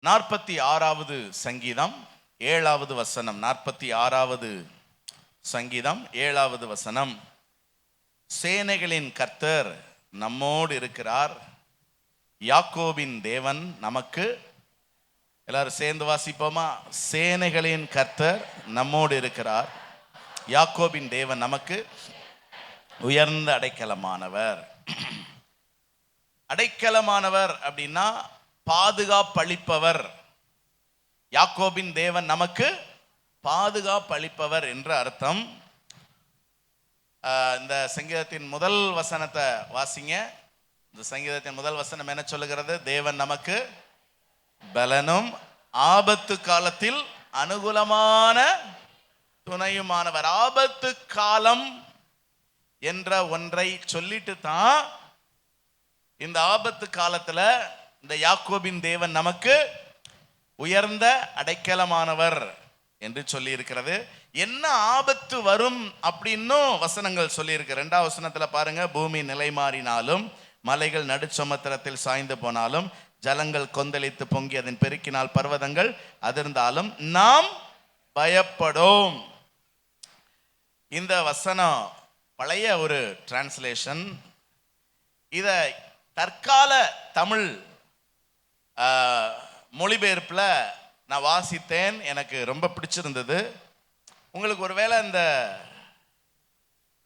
46வது சங்கீதம் 7வது வசனம். 46வது சங்கீதம் 7வது வசனம். சேனைகளின் கர்த்தர் நம்மோடு இருக்கிறார், யாக்கோபின் தேவன் நமக்கு. எல்லாரும் சேர்ந்து வாசிப்போமா? சேனைகளின் கர்த்தர் நம்மோடு இருக்கிறார், யாக்கோபின் தேவன் நமக்கு உயர்ந்த அடைக்கலமானவர். அடைக்கலமானவர் அப்படின்னா பாதுகாப்பளிப்பவர். யாக்கோபின் தேவன் நமக்கு பாதுகாப்பளிப்பவர் என்று அர்த்தம். இந்த சங்கீதத்தின் முதல் வசனத்தை வாசிங்க. இந்த சங்கீதத்தின் முதல் வசனம் என்ன சொல்லுகிறது? தேவன் நமக்கு பலனும் ஆபத்து காலத்தில் அனுகூலமான துணையுமானவர். ஆபத்து காலம் என்ற ஒன்றை சொல்லிட்டு தான் இந்த ஆபத்து காலத்துல இந்த யாக்கோபின் தேவன் நமக்கு உயர்ந்த அடைக்கலமானவர் என்று சொல்லி இருக்கிறது. என்ன ஆபத்து வரும் அப்படின்னும் வசனங்கள் சொல்லி இருக்கு. 2வது வசனத்துல பாருங்க, பூமி நிலை மாறினாலும், மலைகள் நடுச்சமுத்திரத்தில் சாய்ந்து போனாலும், ஜலங்கள் கொந்தளித்து பொங்கி அதன் பெருக்கினால் பர்வதங்கள் அதிர்ந்தாலும் நாம் பயப்படோம். இந்த வசனம் பழைய ஒரு டிரான்ஸ்லேஷன். இத தற்கால தமிழ் மொழிபெயர்ப்புல நான் வாசித்தேன், எனக்கு ரொம்ப பிடிச்சிருந்தது. உங்களுக்கு ஒருவேளை இந்த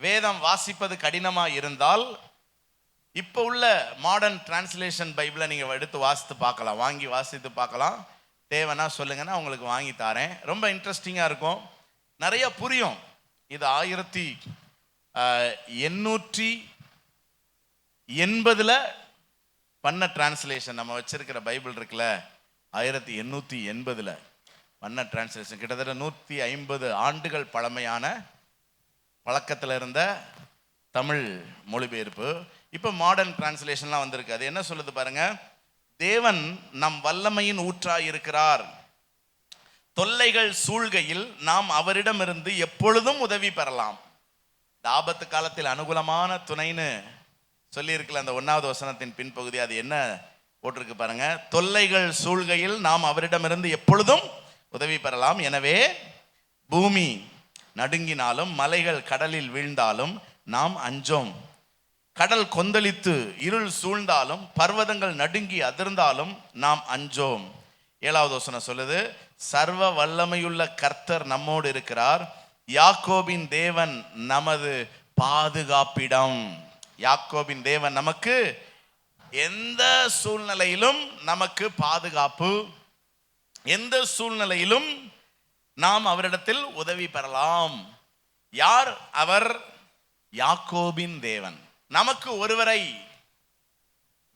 வேதம் வாசிப்பது கடினமா இருந்தால் இப்போ உள்ள மாடர்ன் டிரான்ஸ்லேஷன் பைபிளை நீங்க எடுத்து வாசித்து பார்க்கலாம், வாங்கி வாசித்து பார்க்கலாம். தேவைன்னா சொல்லுங்கன்னா உங்களுக்கு வாங்கி தாரேன். ரொம்ப இன்ட்ரெஸ்டிங்கா இருக்கும், நிறைய புரியும். இது 1880 பண்ண டிரான்ஸ்லேஷன். நம்ம வச்சிருக்கிற பைபிள் இருக்குல்ல, 1880 பண்ண டிரான்ஸ்லேஷன். கிட்டத்தட்ட 150 ஆண்டுகள் பழமையான பழக்கத்தில் இருந்த தமிழ் மொழிபெயர்ப்பு. இப்போ மாடர்ன் டிரான்ஸ்லேஷன்லாம் வந்திருக்கு. அது என்ன சொல்லுது பாருங்க, தேவன் நம் வல்லமையின் ஊற்றாய் இருக்கிறார், தொல்லைகள் சூழ்கையில் நாம் அவரிடமிருந்து எப்பொழுதும் உதவி பெறலாம். இந்த ஆபத்து காலத்தில் அனுகூலமான துணைன்னு சொல்லி இருக்குல்ல, அந்த 1வது வசனத்தின் பின்பகுதி. அது என்ன போட்டிருக்கு பாருங்க, தொல்லைகள் சூழ்கையில் நாம் அவரிடமிருந்து எப்பொழுதும் உதவி பெறலாம். எனவே பூமி நடுங்கினாலும், மலைகள் கடலில் வீழ்ந்தாலும் நாம் அஞ்சோம். கடல் கொந்தளித்து இருள் சூழ்ந்தாலும், பர்வதங்கள் நடுங்கி அதிர்ந்தாலும் நாம் அஞ்சோம். 7வது வசனம் சொல்லுது, சர்வ வல்லமையுள்ள கர்த்தர் நம்மோடு இருக்கிறார், யாக்கோபின் தேவன் நமது பாதுகாப்பிடம். யாக்கோபின் தேவன் நமக்கு எந்த சூழ்நிலையிலும் நமக்கு பாதுகாப்பு, எந்த சூழ்நிலையிலும் நாம் அவரிடத்தில் உதவி பெறலாம். யார் அவர்? யாக்கோபின் தேவன். நமக்கு ஒருவரை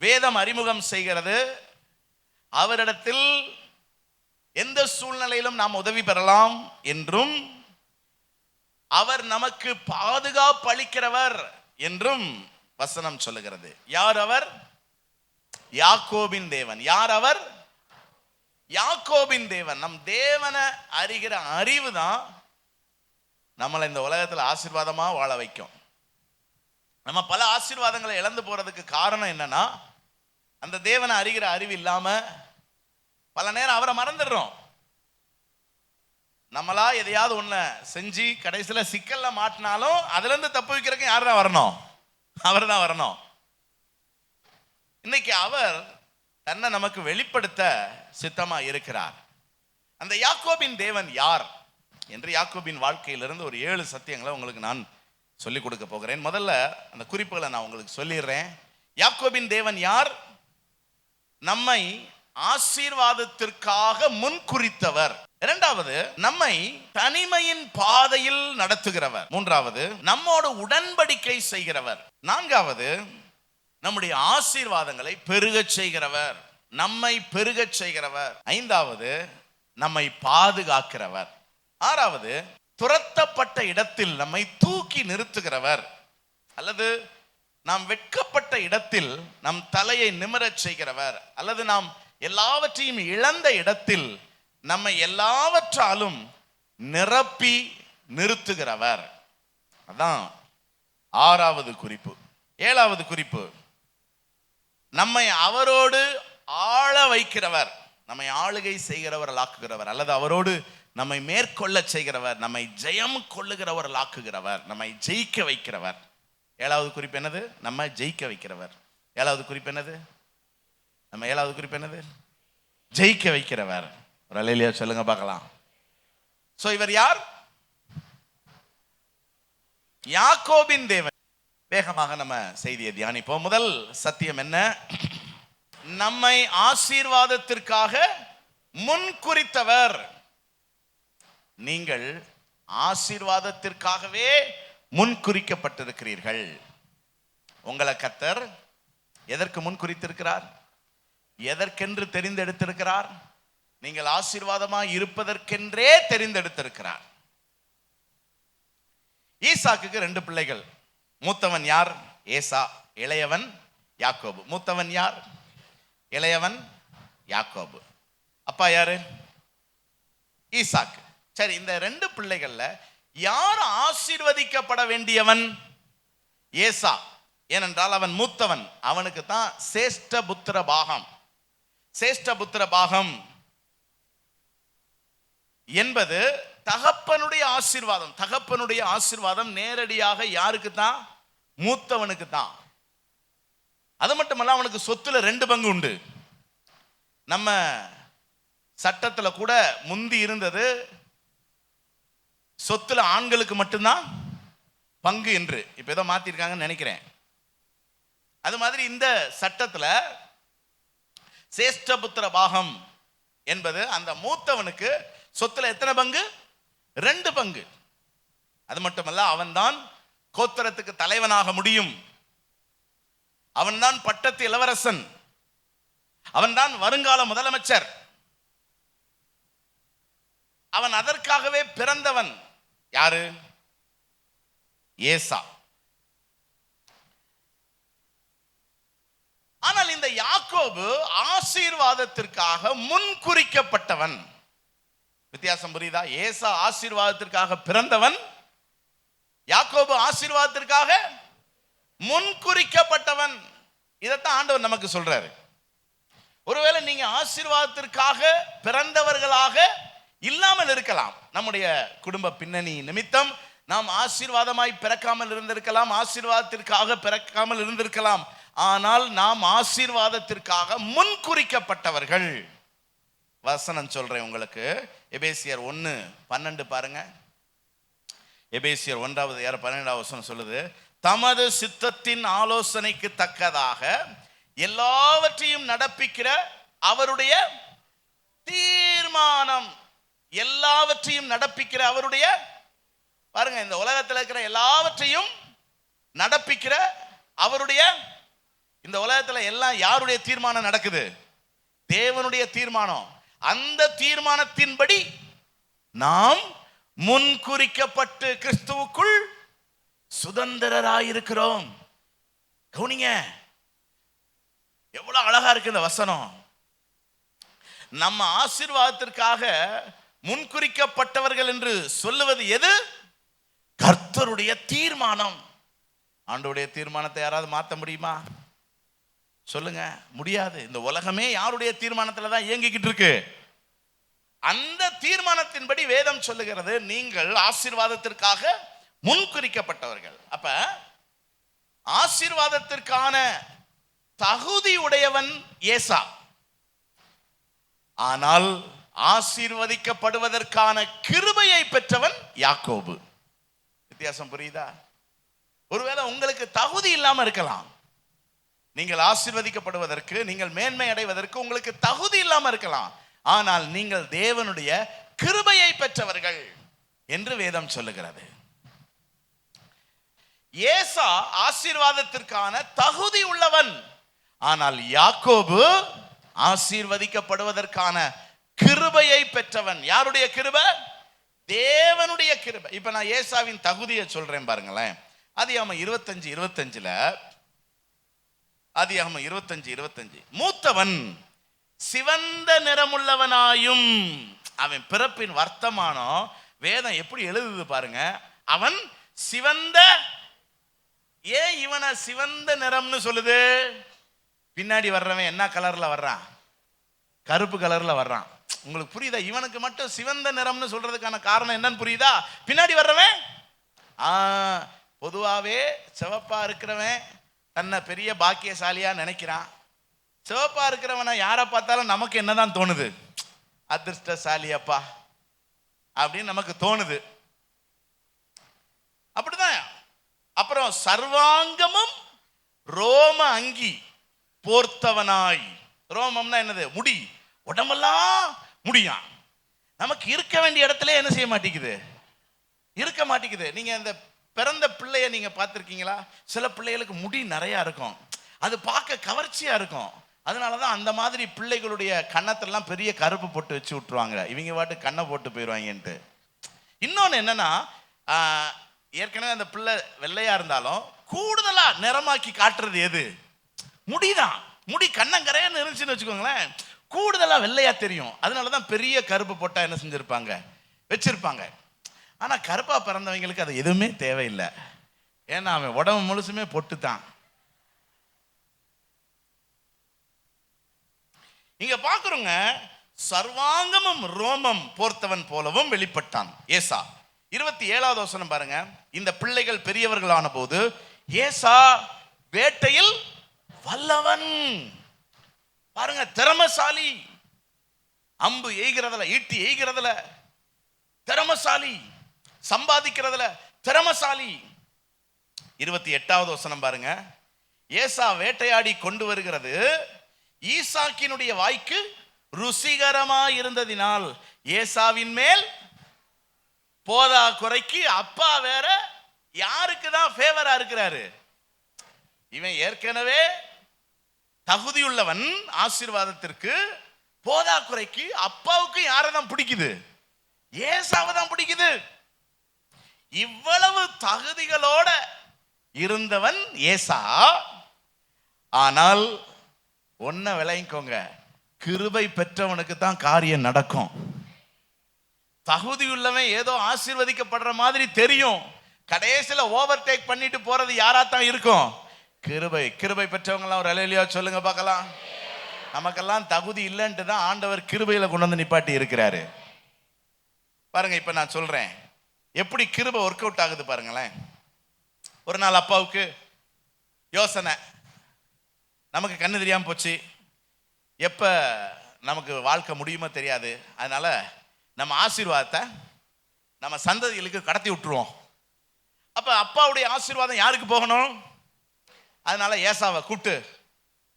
வேதம் அறிமுகம் செய்கிறது, அவரிடத்தில் எந்த சூழ்நிலையிலும் நாம் உதவி பெறலாம் என்றும், அவர் நமக்கு பாதுகாப்பு அளிக்கிறவர் என்றும் வசனம் சொல்லுகிறது. யார் அவர்? யாக்கோபின் தேவன். யார் அவர்? யாக்கோபின் தேவன். நம் தேவனை அறிகிற அறிவு தான் நம்மளை இந்த உலகத்தில் ஆசீர்வாதமா வாழ வைக்கும். நம்ம பல ஆசீர்வாதங்களை இழந்து போறதுக்கு காரணம் என்னன்னா, அந்த தேவனை அறிகிற அறிவு இல்லாம பல நேரம் அவரை மறந்துடுறோம். நம்மளா எதையாவது ஒண்ண செஞ்சு கடைசியில சிக்கல்ல மாட்டினாலும் அதுல இருந்து தப்பு வைக்கிறதுக்கு யார் தான் வரணும்? அவர் தான் வரணும். இன்னைக்கு அவர் தன்னை நமக்கு வெளிப்படுத்த சித்தமா இருக்கிறார். அந்த யாக்கோபின் தேவன் யார் என்று யாக்கோபின் வாழ்க்கையிலிருந்து ஒரு 7 சத்தியங்களை உங்களுக்கு நான் சொல்லிக் கொடுக்க போகிறேன். முதல்ல அந்த குறிப்புகளை நான் உங்களுக்கு சொல்லிடுறேன். யாக்கோபின் தேவன் யார்? நம்மை ஆசீர்வாதத்திற்காக முன்குறித்தவர். 2வது, நம்மை தனிமையின் பாதையில் நடத்துகிறவர். 3வது, நம்மோடு உடன்படிக்கை செய்கிறவர். 4வது, நம்முடைய ஆசீர்வாதங்களை பெருகச் செய்கிறவர், நம்மை பெருகச் செய்கிறவர். 5வது, நம்மை பாதுகாக்கிறவர். 6வது, துரத்தப்பட்ட இடத்தில் நம்மை தூக்கி நிறுத்துகிறவர், அல்லது நாம் வெட்கப்பட்ட இடத்தில் நம் தலையை நிமிரச் செய்கிறவர், அல்லது நாம் எல்லாவற்றையும் இழந்த இடத்தில் நம்மை எல்லாவற்றாலும் நிரப்பி நிறுத்துகிறவர். அதான் 6வது குறிப்பு. 7வது குறிப்பு, நம்மை அவரோடு ஆள வைக்கிறவர். நம்மை ஆளுகை செய்கிறவர்கள் ஆக்குகிறவர், அல்லது அவரோடு நம்மை மேற்கொள்ள செய்கிறவர், நம்மை ஜெயம் கொள்ளுகிறவர்கள் ஆக்குகிறவர், நம்மை ஜெயிக்க வைக்கிறவர். 7வது குறிப்பு என்னது? நம்ம ஜெயிக்க வைக்கிறவர். 7வது குறிப்பு என்னது? நம்ம 7வது குறிப்பு என்னது? ஜெயிக்க வைக்கிறவர். ஒரு அல்லேலூயா சொல்லுங்க பார்க்கலாம். சோ இவர் யார்? யாக்கோபின் தேவன். வேகமாக நம்ம செய்தியை தியானிப்போம். முதல் சத்தியம் என்ன? நம்மை ஆசீர்வாதத்திற்காக முன்குறித்தவர். நீங்கள் ஆசீர்வாதத்திற்காகவே முன்குறிக்கப்பட்டிருக்கிறீர்கள். உங்களை கர்த்தர் எதற்கு முன்குறித்திருக்கிறார்? எதற்கென்று தெரிந்தெடுத்திருக்கிறார்? நீங்கள் ஆசீர்வாதமாய் இருப்பதற்கென்றே தெரிந்தெடுத்திருக்கிறார். ஈசாக்குக்கு 2 பிள்ளைகள். மூத்தவன் யார்? ஏசா. இளையவன் யாக்கோபு. மூத்தவன் யார்? இளையவன் யாக்கோபு. அப்பா யாரு? ஈசாக்கு. சரி, இந்த 2 பிள்ளைகள்ல யார் ஆசீர்வதிக்கப்பட வேண்டியவன்? ஏசா. ஏனென்றால் அவன் மூத்தவன். அவனுக்கு தான் சேஷ்ட புத்திர பாகம். சேஷ்ட புத்திர பாகம் என்பது தகப்பனுடைய ஆசீர்வாதம். தகப்பனுடைய ஆசீர்வாதம் நேரடியாக யாருக்கு தான்? மூத்தவனுக்கு தான். அது மட்டுமல்ல, அவனுக்கு சொத்துல 2 பங்கு உண்டு. நம்ம சட்டத்துல கூட முந்தி இருந்தது சொத்துல ஆண்களுக்கு மட்டும்தான் பங்கு என்று. இப்ப ஏதோ மாத்திருக்காங்கன்னு நினைக்கிறேன். அது மாதிரி இந்த சட்டத்துல சேஷ்டபுத்திர பாகம் என்பது அந்த மூத்தவனுக்கு சொத்துல எத்தனை பங்கு? 2 பங்கு. அது மட்டுமல்ல, அவன்தான் கோத்திரத்துக்கு தலைவனாக முடியும். அவன்தான் பட்டத்து இளவரசன். அவன்தான் வருங்கால முதலமைச்சர். அவன் அதற்காகவே பிறந்தவன். யாரு? ஏசா. ஆனால் இந்த யாக்கோபு ஆசீர்வாதத்திற்காக முன்குறிக்கப்பட்டவன். வித்தியாசம் புரியுதா? ஏசா ஆசீர்வாதத்திற்காக பிறந்தவன், யாக்கோபு ஆசீர்வாதத்திற்காக முன்குறிக்கப்பட்டவன். இதைத்தான் ஆண்டவர் நமக்கு சொல்றாரு. ஒருவேளை நீங்க ஆசீர்வாதத்திற்காக பிறந்தவர்களாக இல்லாமல் இருக்கலாம். நம்முடைய குடும்ப பின்னணி நிமித்தம் நாம் ஆசீர்வாதமாய் பிறக்காமல் இருந்திருக்கலாம், ஆசீர்வாதத்திற்காக பிறக்காமல் இருந்திருக்கலாம். ஆனால் நாம் ஆசீர்வாதத்திற்காக முன்குறிக்கப்பட்டவர்கள். வசனம் சொல்றேன் உங்களுக்கு. எபேசியர் 1:12 பாருங்க. எபேசியர் 1:12 வசனம் சொல்லுது, தமது சித்தத்தின் ஆலோசனைக்கு தக்கதாக எல்லாவற்றையும் நடப்பிக்கிற அவருடைய தீர்மானம். எல்லாவற்றையும் நடப்பிக்கிற அவருடைய, பாருங்க, இந்த உலகத்தில் இருக்கிற எல்லாவற்றையும் நடப்பிக்கிற அவருடைய, இந்த உலகத்தில் எல்லாம் யாருடைய தீர்மானம் நடக்குது? தேவனுடைய தீர்மானம். அந்த தீர்மானத்தின்படி நாம் முன்குறிக்கப்பட்டு கிறிஸ்துவுக்குள் சுதந்திரராயிருக்கிறோம். கவனிங்க, எவ்வளவு அழகா இருக்கு இந்த வசனம். நம்ம ஆசீர்வாதத்திற்காக முன்குறிக்கப்பட்டவர்கள் என்று சொல்லுவது எது? கர்த்தருடைய தீர்மானம். ஆண்டவருடைய தீர்மானத்தை யாராவது மாற்ற முடியுமா? சொல்லுங்க, முடியாது. இந்த உலகமே யாருடைய தீர்மானத்துல தான் இயங்கிக்கிட்டு இருக்கு. அந்த தீர்மானத்தின்படி வேதம் சொல்லுகிறது, நீங்கள் ஆசீர்வாதத்திற்காக முன்குறிக்கப்பட்டவர்கள். அப்ப ஆசீர்வாதத்திற்கான தகுதி உடையவன் ஏசா. ஆனால் ஆசீர்வதிக்கப்படுவதற்கான கிருபையை பெற்றவன் யாக்கோபு. வித்தியாசம் புரியுதா? ஒருவேளை உங்களுக்கு தகுதி இல்லாம இருக்கலாம். நீங்கள் ஆசீர்வதிக்கப்படுவதற்கு, நீங்கள் மேன்மை அடைவதற்கு உங்களுக்கு தகுதி இல்லாம இருக்கலாம். ஆனால் நீங்கள் தேவனுடைய கிருபையை பெற்றவர்கள் என்று வேதம் சொல்லுகிறது. ஏசா ஆசீர்வாதத்திற்கான தகுதி உள்ளவன். ஆனால் யாக்கோபு ஆசீர்வதிக்கப்படுவதற்கான கிருபையை பெற்றவன். யாருடைய கிருபை? தேவனுடைய கிருபை. இப்ப நான் ஏசாவின் தகுதியை சொல்றேன் பாருங்களேன். ஆதியாகமம் 25:25 ஆதியாகமம் 25:25 மூத்தவன் சிவந்த நிறமுள்ளவனாயும், அவன் பிறப்பின் வர்த்தமானம் வேதம் எப்படி எழுதுது பாருங்க. அவன் சிவந்த, ஏன் இவனை சிவந்த நிறம்னு சொல்லுது? பின்னாடி வர்றவன் என்ன கலர்ல வர்றான்? கருப்பு கலர்ல வர்றான். உங்களுக்கு புரியுதா? இவனுக்கு மட்டும் சிவந்த நிறம்னு சொல்றதுக்கான காரணம் என்னன்னு புரியுதா? பின்னாடி வர்றவன் பொதுவாகவே சிவப்பா இருக்கிறவன் தன்னை பெரிய பாக்கியசாலியா நினைக்கிறான். சிவப்பா இருக்கிறவனை யாரை பார்த்தாலும் நமக்கு என்னதான் தோணுது? அதிர்ஷ்டசாலி அப்பா அப்படின்னு நமக்கு தோணுது. அப்படிதான். அப்புறம் சர்வாங்கமும் ரோம அங்கி போர்த்தவனாய். ரோமம்னா என்னது? முடி. உடம்பெல்லாம் முடியான். நமக்கு இருக்க வேண்டிய இடத்துல என்ன செய்ய மாட்டேங்குது? இருக்க மாட்டேங்குது. நீங்க இந்த பிறந்த பிள்ளைய நீங்க பார்த்துருக்கீங்களா? சில பிள்ளைகளுக்கு முடி நிறைய இருக்கும், அது பார்க்க கவர்ச்சியா இருக்கும். அதனாலதான் அந்த மாதிரி பிள்ளைகளுடைய கன்னத்தெல்லாம் பெரிய கருப்பு போட்டு வச்சு விட்டுருவாங்க, இவங்க பாட்டு கண்ணை போட்டு போயிடுவாங்கன்ட்டு. இன்னொன்று என்னன்னா, ஏற்கனவே அந்த பிள்ளை வெள்ளையா இருந்தாலும் கூடுதலா நிறமாக்கி காட்டுறது எது? முடிதான். முடி கண்ணங்கரையான்னு இருந்துச்சுன்னு வச்சுக்கோங்களேன், கூடுதலா வெள்ளையா தெரியும். அதனாலதான் பெரிய கருப்பு போட்டா என்ன செஞ்சிருப்பாங்க? வச்சிருப்பாங்க. ஆனா கருப்பா பிறந்தவங்களுக்கு அது எதுவுமே தேவையில்லை. ஏன்னா அவன் உடம்பு முழுசுமே பொட்டு தான். இங்க பாக்குறோங்க, சர்வாங்கமும் ரோமம் போர்த்தவன் போலவும் வெளிப்பட்டான் ஏசா. 27வது வசனம் பாருங்க. இந்த பிள்ளைகள் பெரியவர்களான போது ஏசா வேட்டையில் வல்லவன். பாருங்க, திறமசாலி. அம்பு எய்கிறதுல, ஈட்டி எய்கிறதுல திறமசாலி, சம்பாதிக்கிறதுல திறமசாலி. 28வது வசனம் பாருங்க. ஏசா வேட்டையாடி கொண்டு வருகிறது ஈசாக்கினுடைய வாய்க்கு ருசிகரமா இருந்ததினால் ஏசாவின் மேல் போதா குறைக்கு அப்பா வேற யாருக்கு தான் ஃபேவரா இருக்கிறாரு? இவன் ஏற்கனவே தகுதியுள்ளவன் ஆசீர்வாதத்திற்கு. போதா குறைக்கு அப்பாவுக்கு யாரை தான் பிடிக்குது? ஏசாவை தான் பிடிக்குது. இவ்வளவு தகுதிகளோட இருந்தவன் ஏசா. ஆனால் ஒன்ன விளங்கிக்கோங்க, கிருபை பெற்றவனுக்கு தான் காரியம் நடக்கும். தகுதியுள்ளவன் ஏதோ ஆசீர்வதிக்கப்படுற மாதிரி தெரியும், கடைசியில ஓவர் டேக் பண்ணிட்டு போறது யாராத்தான் இருக்கும்? கிருபை. கிருபை பெற்றவங்களாம் ஒரு அலையிலையா சொல்லுங்க பார்க்கலாம். நமக்கெல்லாம் தகுதி இல்லைன்ட்டு தான் ஆண்டவர் கிருபையில கொண்டு வந்து நிப்பாட்டி இருக்கிறாரு. பாருங்க, இப்ப நான் சொல்றேன் எப்படி கிருபை ஒர்க் அவுட் ஆகுது பாருங்களேன். ஒரு நாள் அப்பாவுக்கு யோசனை, நமக்கு கண்ணு தெரியாம போச்சு, எப்ப நமக்கு வாழ்க்கை முடியுமோ தெரியாது, அதனால நம்ம ஆசீர்வாதத்தை நம்ம சந்ததிகளுக்கு கடத்தி விட்டுருவோம். அப்ப அப்பாவுடைய ஆசீர்வாதம் யாருக்கு போகணும்? அதனால ஏசாவை கூப்பிட்டு,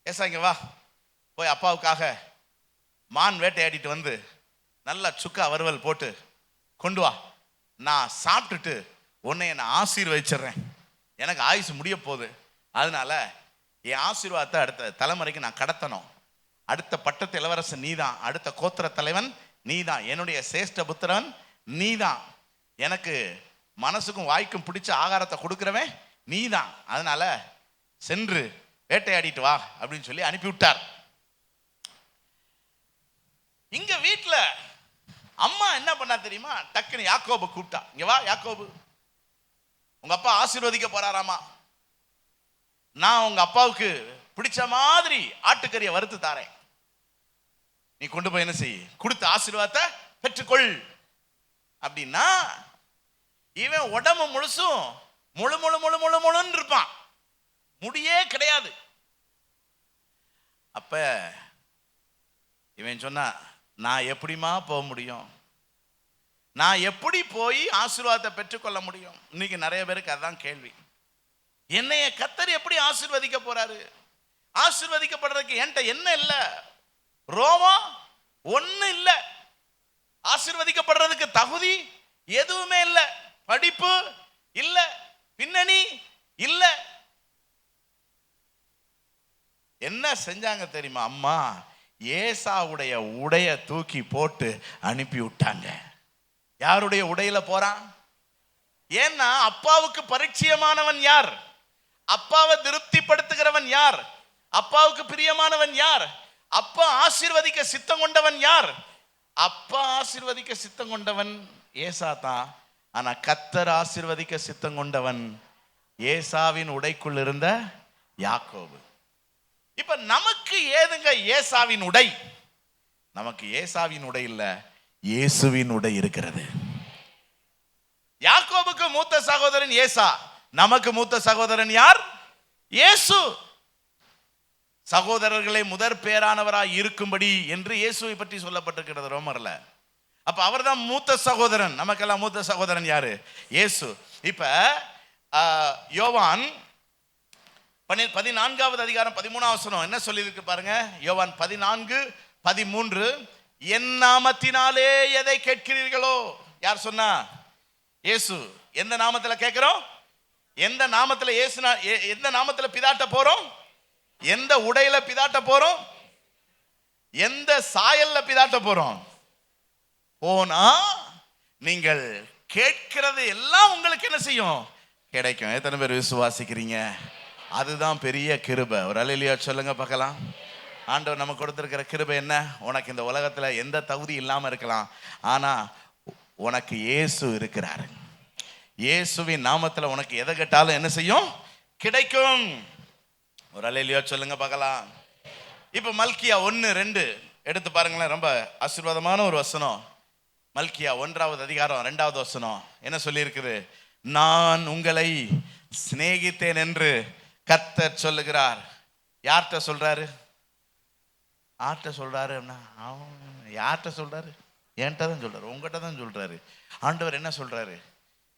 ஏசா இங்க வா, போய் அப்பாவுக்காக மான் வேட்டையாடிட்டு வந்து நல்லா சுக்கா வறுவல் போட்டு கொண்டு வா, நான் சாப்பிட்டுட்டு உன்னை நான் ஆசீர்வதிச்சிடுறேன், எனக்கு ஆயுசு முடிய போகுது, அதனால என் ஆசீர்வாதத்தை அடுத்த தலைமுறைக்கு நான் கடத்தணும். அடுத்த பட்டத்து இளவரசன் நீதான், அடுத்த கோத்திர தலைவன் நீதான், என்னுடைய சேஷ்ட புத்திரன் நீதான், எனக்கு மனசுக்கும் வாய்க்கும் பிடிச்ச ஆகாரத்தை கொடுக்கிறவன் நீதான், அதனால சென்று வேட்டையாடிட்டு வா அப்படின்னு சொல்லி அனுப்பி விட்டார். இங்க வீட்டுல அம்மா என்ன பண்ணா தெரியுமா? டக்குன்னு யாக்கோபு கூப்பிட்டா, இங்க வா யாக்கோபு, உங்க அப்பா ஆசீர்வதிக்க போறாராமா, நான் உங்க அப்பாவுக்கு பிடிச்ச மாதிரி ஆட்டுக்கறியை வறுத்து தாரேன், நீ கொண்டு போய் என்ன செய், கொடுத்த ஆசீர்வாதத்தை பெற்றுக்கொள் அப்படின்னா. இவன் உடம்பு முழுசும் முழு முழு முழு முழு முழுன்னு இருப்பான், முடியே கிடையாது. அப்ப இவன் சொன்னா, நான் எப்படிமா போக முடியும், நான் எப்படி போய் ஆசீர்வாதத்தை பெற்றுக்கொள்ள முடியும்? இன்னைக்கு நிறைய பேருக்கு அதான் கேள்வி. என்னைய கர்த்தர் எப்படி ஆசீர்வதிக்க போறாரு? ஆசீர்வதிக்கப்படுறதுக்கு என்கிட்ட என்ன இல்ல, ரோமம் ஒண்ணு இல்ல, ஆசீர்வதிக்கப்படுறதுக்கு தகுதி எதுவுமே இல்ல, படிப்பு இல்ல, பின்னணி இல்ல. என்ன செஞ்சாங்க தெரியுமா? அம்மா ஏசாவுடைய உடைய தூக்கி போட்டு அனுப்பி விட்டாங்க. யாருடைய உடையில போறான்? ஏன்னா அப்பாவுக்கு பரிச்சயமானவன் யார்? அப்பாவை திருப்திப்படுத்துகிறவன் யார்? அப்பாவுக்கு பிரியமானவன் யார்? அப்பா ஆசீர்வதிக்க சித்தம் கொண்டவன் யார்? அப்பா ஆசீர்வதிக்க சித்தம் கொண்டவன் ஏசா தான். ஆனா கர்த்தர் ஆசீர்வதிக்க சித்தம் கொண்டவன் ஏசாவின் உடைக்குள் இருந்த யாக்கோபு. இப்ப நமக்கு ஏதுங்க ஏசாவின் உடை? நமக்கு ஏசாவின் உடை இல்ல, இயேசுவின் உடை இருக்கிறது. யாக்கோபுக்கு மூத்த சகோதரன் ஏசா, நமக்கு மூத்த சகோதரன் யார்? இயேசு. சகோதரர்களை முதற் பேரானவராய் இருக்கும்படி என்று இயேசுவை பற்றி சொல்லப்பட்டிருக்கிறது ரோமர்ல. அப்ப அவர் தான் மூத்த சகோதரன். நமக்கெல்லாம் மூத்த சகோதரன் யாரு? இயேசு. இப்ப யோவான் 14வது அதிகாரம் 13வது வசனம் என்ன சொல்லி இருக்கு பாருங்க. யோவான் 14:13, என் நாமத்தினாலே எதை கேட்கிறீர்களோ. யார் சொன்னா? இயேசு. எந்த நாமத்துல கேட்கிறோம்? எந்த நாமத்துல இயேசு, எந்த நாமத்துல பிதாட்ட போறோம்? எந்த உடையில பிதாட்ட போறோம்? எந்த சாயல்ல பிதாட்ட போறோம்? போனா நீங்கள் கேட்கிறது எல்லாம் உங்களுக்கு என்ன செய்யும்? கிடைக்கும். எத்தனை பேர் விசுவாசிக்கிறீங்க? அதுதான் பெரிய கிருபை. ஒரு அல்லேலூயா சொல்லுங்க பார்க்கலாம். ஆண்டவர் நமக்கு கொடுத்திருக்கிற கிருபை என்ன? உனக்கு இந்த உலகத்துல எந்த தகுதி இல்லாம இருக்கலாம், ஆனா உனக்கு இயேசு இருக்கிறாரு. இயேசுவின் நாமத்துல உனக்கு எதை கேட்டாலும் என்ன செய்யும்? கிடைக்கும். ஒரு அல்லேலூயா சொல்லுங்க பார்க்கலாம். இப்ப மல்கியா 1:2 எடுத்து பாருங்களேன். ரொம்ப ஆசீர்வாதமான ஒரு வசனம். மல்கியா 1வது அதிகாரம் 2வது வசனம் என்ன சொல்லி இருக்குது? நான் உங்களை சிநேகித்தேன் என்று கர்த்தர் சொல்லுகிறார். யார்கிட்ட சொல்றாரு? யார்கிட்ட சொல்றாரு? யார்கிட்ட சொல்றாரு? என்கிட்ட தான் சொல்றாரு, உங்ககிட்ட தான் சொல்றாரு. ஆண்டவர் என்ன சொல்றாரு?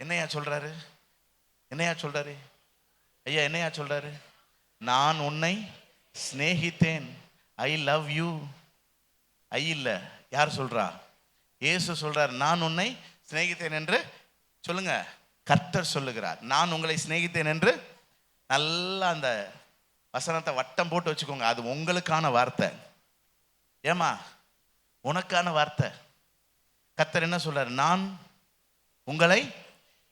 என்னையா சொல்றாரு? என்னையா சொல்றாரு? ஐயா என்னையா சொல்றாரு? நான் உன்னை சிநேகித்தேன். I love you. ஐ இல்ல, யார் சொல்றா? இயேசு சொல்றார். நான் உன்னை சிநேகித்தேன் என்று சொல்லுங்க. கர்த்தர் சொல்லுகிறார். நான் உங்களை சிநேகித்தேன் என்று. நல்லா அந்த வசனத்தை வட்டம் போட்டு வச்சுக்கோங்க. அது உங்களுக்கான வார்த்தை. ஏமா, உனக்கான வார்த்தை. கர்த்தர் என்ன சொல்றார்? நான் உங்களை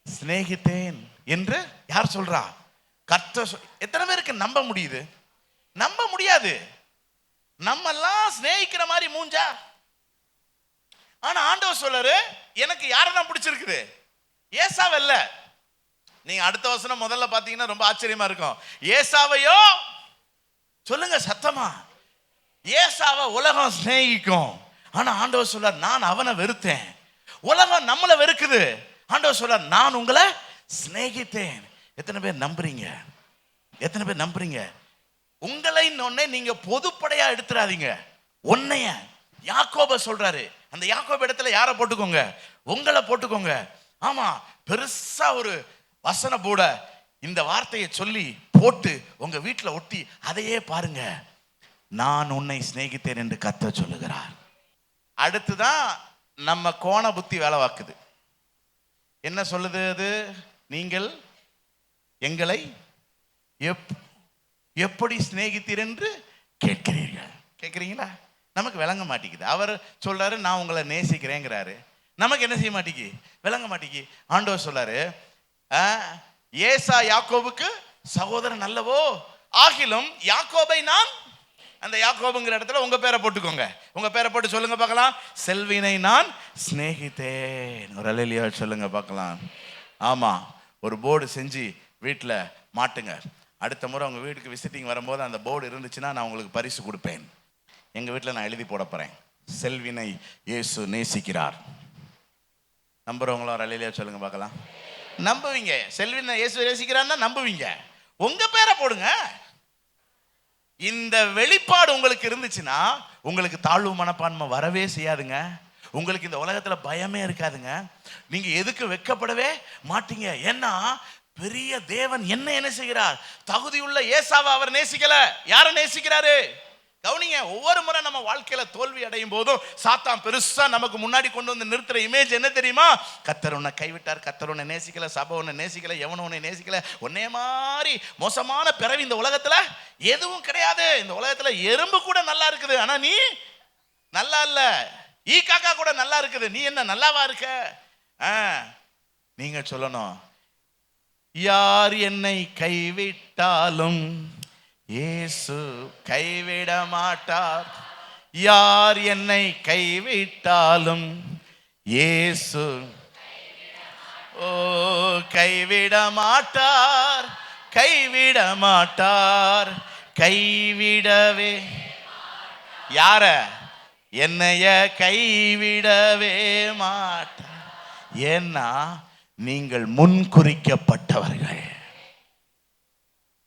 சிநேகித்தேன் என்று யார் சொல்றா? கர்த்தர். எத்தனை பேருக்கு நம்ப முடியுது? நம்ப முடியாது. நம்ம எல்லாம் சிநேகிக்கிற மாதிரி மூஞ்சா. ஆனா ஆண்டவர் சொல்றாரு, எனக்கு யாரதான் பிடிச்சிருக்குது? ஏசாவல்ல. நீங்க அடுத்த வசனம் முதல்ல பாத்தீங்கன்னா ரொம்ப ஆச்சரியமா இருக்கும். ஏசாவையோ சொல்லுங்க சத்தமா. ஏசாவை உலகம் சிநேகிக்கும். ஆனா ஆண்டவர் சொல்றார், நான் அவனை வெறுத்தேன். உலகம் நம்மளை வெறுக்குது. ஆண்டவர் சொல்றார், நான் உங்களை சிநேகித்தேன். எத்தனை பேர் நம்புறீங்க? எத்தனை பேர் நம்புறீங்க? உங்களை ஒன்னே நீங்க பொதுப்படையா எடுத்துறாதீங்க. ஒன்னைய யாக்கோப சொல்றாரு. அந்த யாக்கோப இடத்துல யாரை போட்டுக்கோங்க? உங்களை போட்டுக்கோங்க. ஆமா, பெருசா ஒரு வசன போட இந்த வார்த்தையை சொல்லி போட்டு உங்க வீட்டுல ஒட்டி அதையே பாருங்க. நான் உன்னை சிநேகித்தேன் என்று கர்த்தர் சொல்லுகிறார். அடுத்துதான் நம்ம கோண புத்தி வேலை வாக்குது. என்ன சொல்லுது அது? நீங்கள் எங்களை எப்படி சிநேகித்தீர் என்று கேட்கிறீர்கள். கேட்கிறீங்களா? நமக்கு விளங்க மாட்டேங்குது. அவர் சொல்றாரு, நான் உங்களை நேசிக்கிறேங்கிறாரு. நமக்கு என்ன செய்ய மாட்டேங்கி? விளங்க மாட்டேங்கி. ஆண்டவர் சொல்றாரு, ஏசா யாக்கோபுக்கு சகோதரன் அல்லவோ, ஆகிலும் யாக்கோபை நான். அந்த யாக்கோபுங்கிற இடத்துல உங்க பேரை போட்டுக்கோங்க. உங்க பேரை போட்டு சொல்லுங்க பார்க்கலாம். செல்வினை நான் சிநேகித்தேன். ஒரு அல்லேலூயா சொல்லுங்க பார்க்கலாம். ஆமா, ஒரு போர்டு செஞ்சு வீட்டில் மாட்டுங்க. அடுத்த முறை உங்க வீட்டுக்கு விசிட்டிங் வரும்போது அந்த போர்டு இருந்துச்சுன்னா நான் உங்களுக்கு பரிசு கொடுப்பேன். எங்க வீட்டில் நான் எழுதி போட போறேன், செல்வினை இயேசு நேசிக்கிறார். நம்புறவங்களோ ஒரு அல்லேலூயா சொல்லுங்க பார்க்கலாம். நம்புவீங்க? செல்வினை இயேசு நேசிக்கிறார்னா நம்புவீங்க. உங்க பேரை போடுங்க. இந்த வெளிப்பாடு உங்களுக்கு இருந்துச்சுன்னா உங்களுக்கு தாழ்வு மனப்பான்மை வரவே செய்யாதுங்க. உங்களுக்கு இந்த உலகத்துல பயமே இருக்காதுங்க. நீங்க எதுக்கு வெட்கப்படவே மாட்டீங்க. ஏன்னா பெரிய தேவன் என்ன செய்கிறார்? தகுதியுள்ள ஏசாவை அவர் நேசிக்கல. யாரை நேசிக்கிறாரு? கவனிங்க. ஒவ்வொரு முறை நம்ம வாழ்க்கையில தோல்வி அடையும் போதும் சாத்தான் பெருசா நமக்கு முன்னாடி கொண்டு வந்து நிறுத்துற இமேஜ் என்ன தெரியுமா? கர்த்தர் உன்னை கைவிட்டார், கர்த்தர் உன்னை நேசிக்கல, சபை உன்னை நேசிக்கல, எவனும் உன்னை நேசிக்கல, உன்னைய மாதிரி மோசமான பிறவி இந்த உலகத்துல எதுவும் கிடையாது. இந்த உலகத்துல எறும்பு கூட நல்லா இருக்குது, ஆனா நீ நல்லா இல்ல. ஈ காக்கா கூட நல்லா இருக்குது, நீ என்ன நல்லாவா இருக்க? நீங்க சொல்லணும், யார் என்னை கைவிட்டாலும் இயேசு கைவிட மாட்டார். யார் என்னை கைவிட்டாலும் இயேசு கைவிட மாட்டார், கைவிட மாட்டார், கைவிடவே. யார? என்னைய கைவிடவே மாட்டார். ஏன்னா நீங்கள் முன்குறிக்கப்பட்டவர்கள்.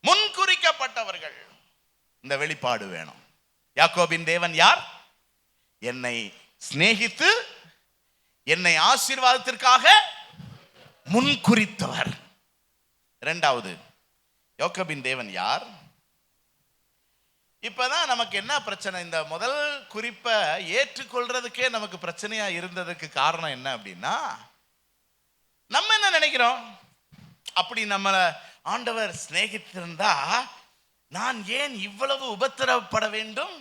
முன்குறிக்கப்பட்டவர்கள். இந்த வெளிப்பாடு வேணும். யாக்கோபின் தேவன் யார்? என்னை சிநேகித்து என்னை ஆசீர்வாதத்திற்காக முன்குறித்தவர். இரண்டாவது, யாக்கோபின் தேவன் யார்? இப்பதான் நமக்கு என்ன பிரச்சனை? இந்த முதல் குறிப்பை ஏற்றுக்கொள்றதுக்கே நமக்கு பிரச்சனையா இருந்ததுக்கு காரணம் என்ன அப்படின்னா, நம்ம என்ன நினைக்கிறோம்? அப்படி நம்மளை ஆண்டவர் சிநேகித்திருந்தா நான் ஏன் இவ்வளவு உபத்திரவப்பட வேண்டும்?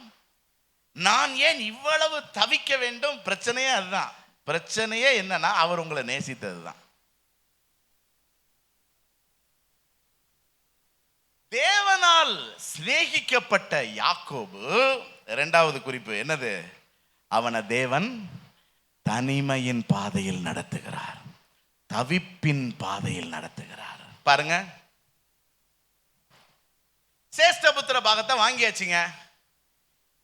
நான் ஏன் இவ்வளவு தவிக்க வேண்டும்? பிரச்சனையே அதுதான். பிரச்சனையே என்னன்னா, அவர் உங்களை நேசித்தது தான். தேவனால் சிநேகிக்கப்பட்ட யாக்கோபு, இரண்டாவது குறிப்பு என்னது? அவனை தேவன் தனிமையின் பாதையில் நடத்துகிறார், தவிப்பின் பாதையில் நடத்துகிறார். பாருங்க, சேஷ்டபுத்திர பாகத்தை வாங்கியாச்சுங்க.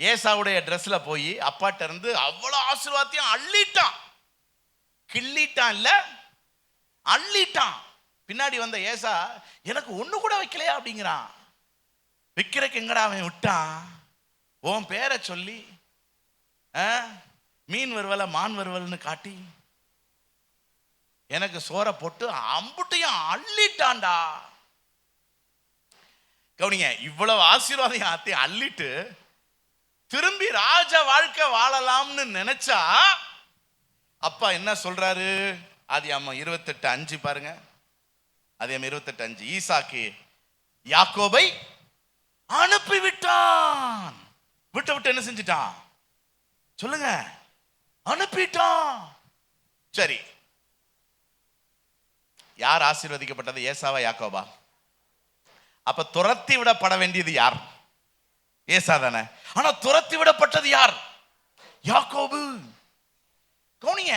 ஏசாவுடைய ட்ரெஸ்ல போய் அப்பாட்ட இருந்து அவ்வளவு ஆசீர்வாதத்தையும் அள்ளிட்டான். கிள்ளிட்டான் இல்ல, அள்ளிட்டான். பின்னாடி வந்த ஏசா எனக்கு ஒண்ணு கூட வைக்கலையா அப்படிங்கிறான். விக்கிறக்கு எங்கடா அவன் விட்டான்? உன் பேரை சொல்லி மீன் வருவல மான் வருவல்னு காட்டி எனக்கு சோற போட்டு அம்புட்டையும் அள்ளிட்டான்டா. கவனிங்க, இவ்வளவு ஆசீர்வாதம் அள்ளிட்டு திரும்பி ராஜ வாழ்க்கை வாழலாம்னு நினைச்சா அப்பா என்ன சொல்றாரு? ஆதியாகமம் 28:5 பாருங்க. ஆதியாகமம் 28:5. ஈசாக்கு யாக்கோபை அனுப்பிவிட்டான். விட்டு என்ன செஞ்சிட்டான் சொல்லுங்க? அனுப்பிட்டான். சரி, யார் ஆசீர்வதிக்கப்பட்டது? ஏசாவா யாக்கோபா? அப்ப துரத்தி விடப்பட வேண்டியது யார்? ஏசா தானே. ஆனா துரத்தி விடப்பட்டது யார்? யாக்கோபு. கவனிங்க,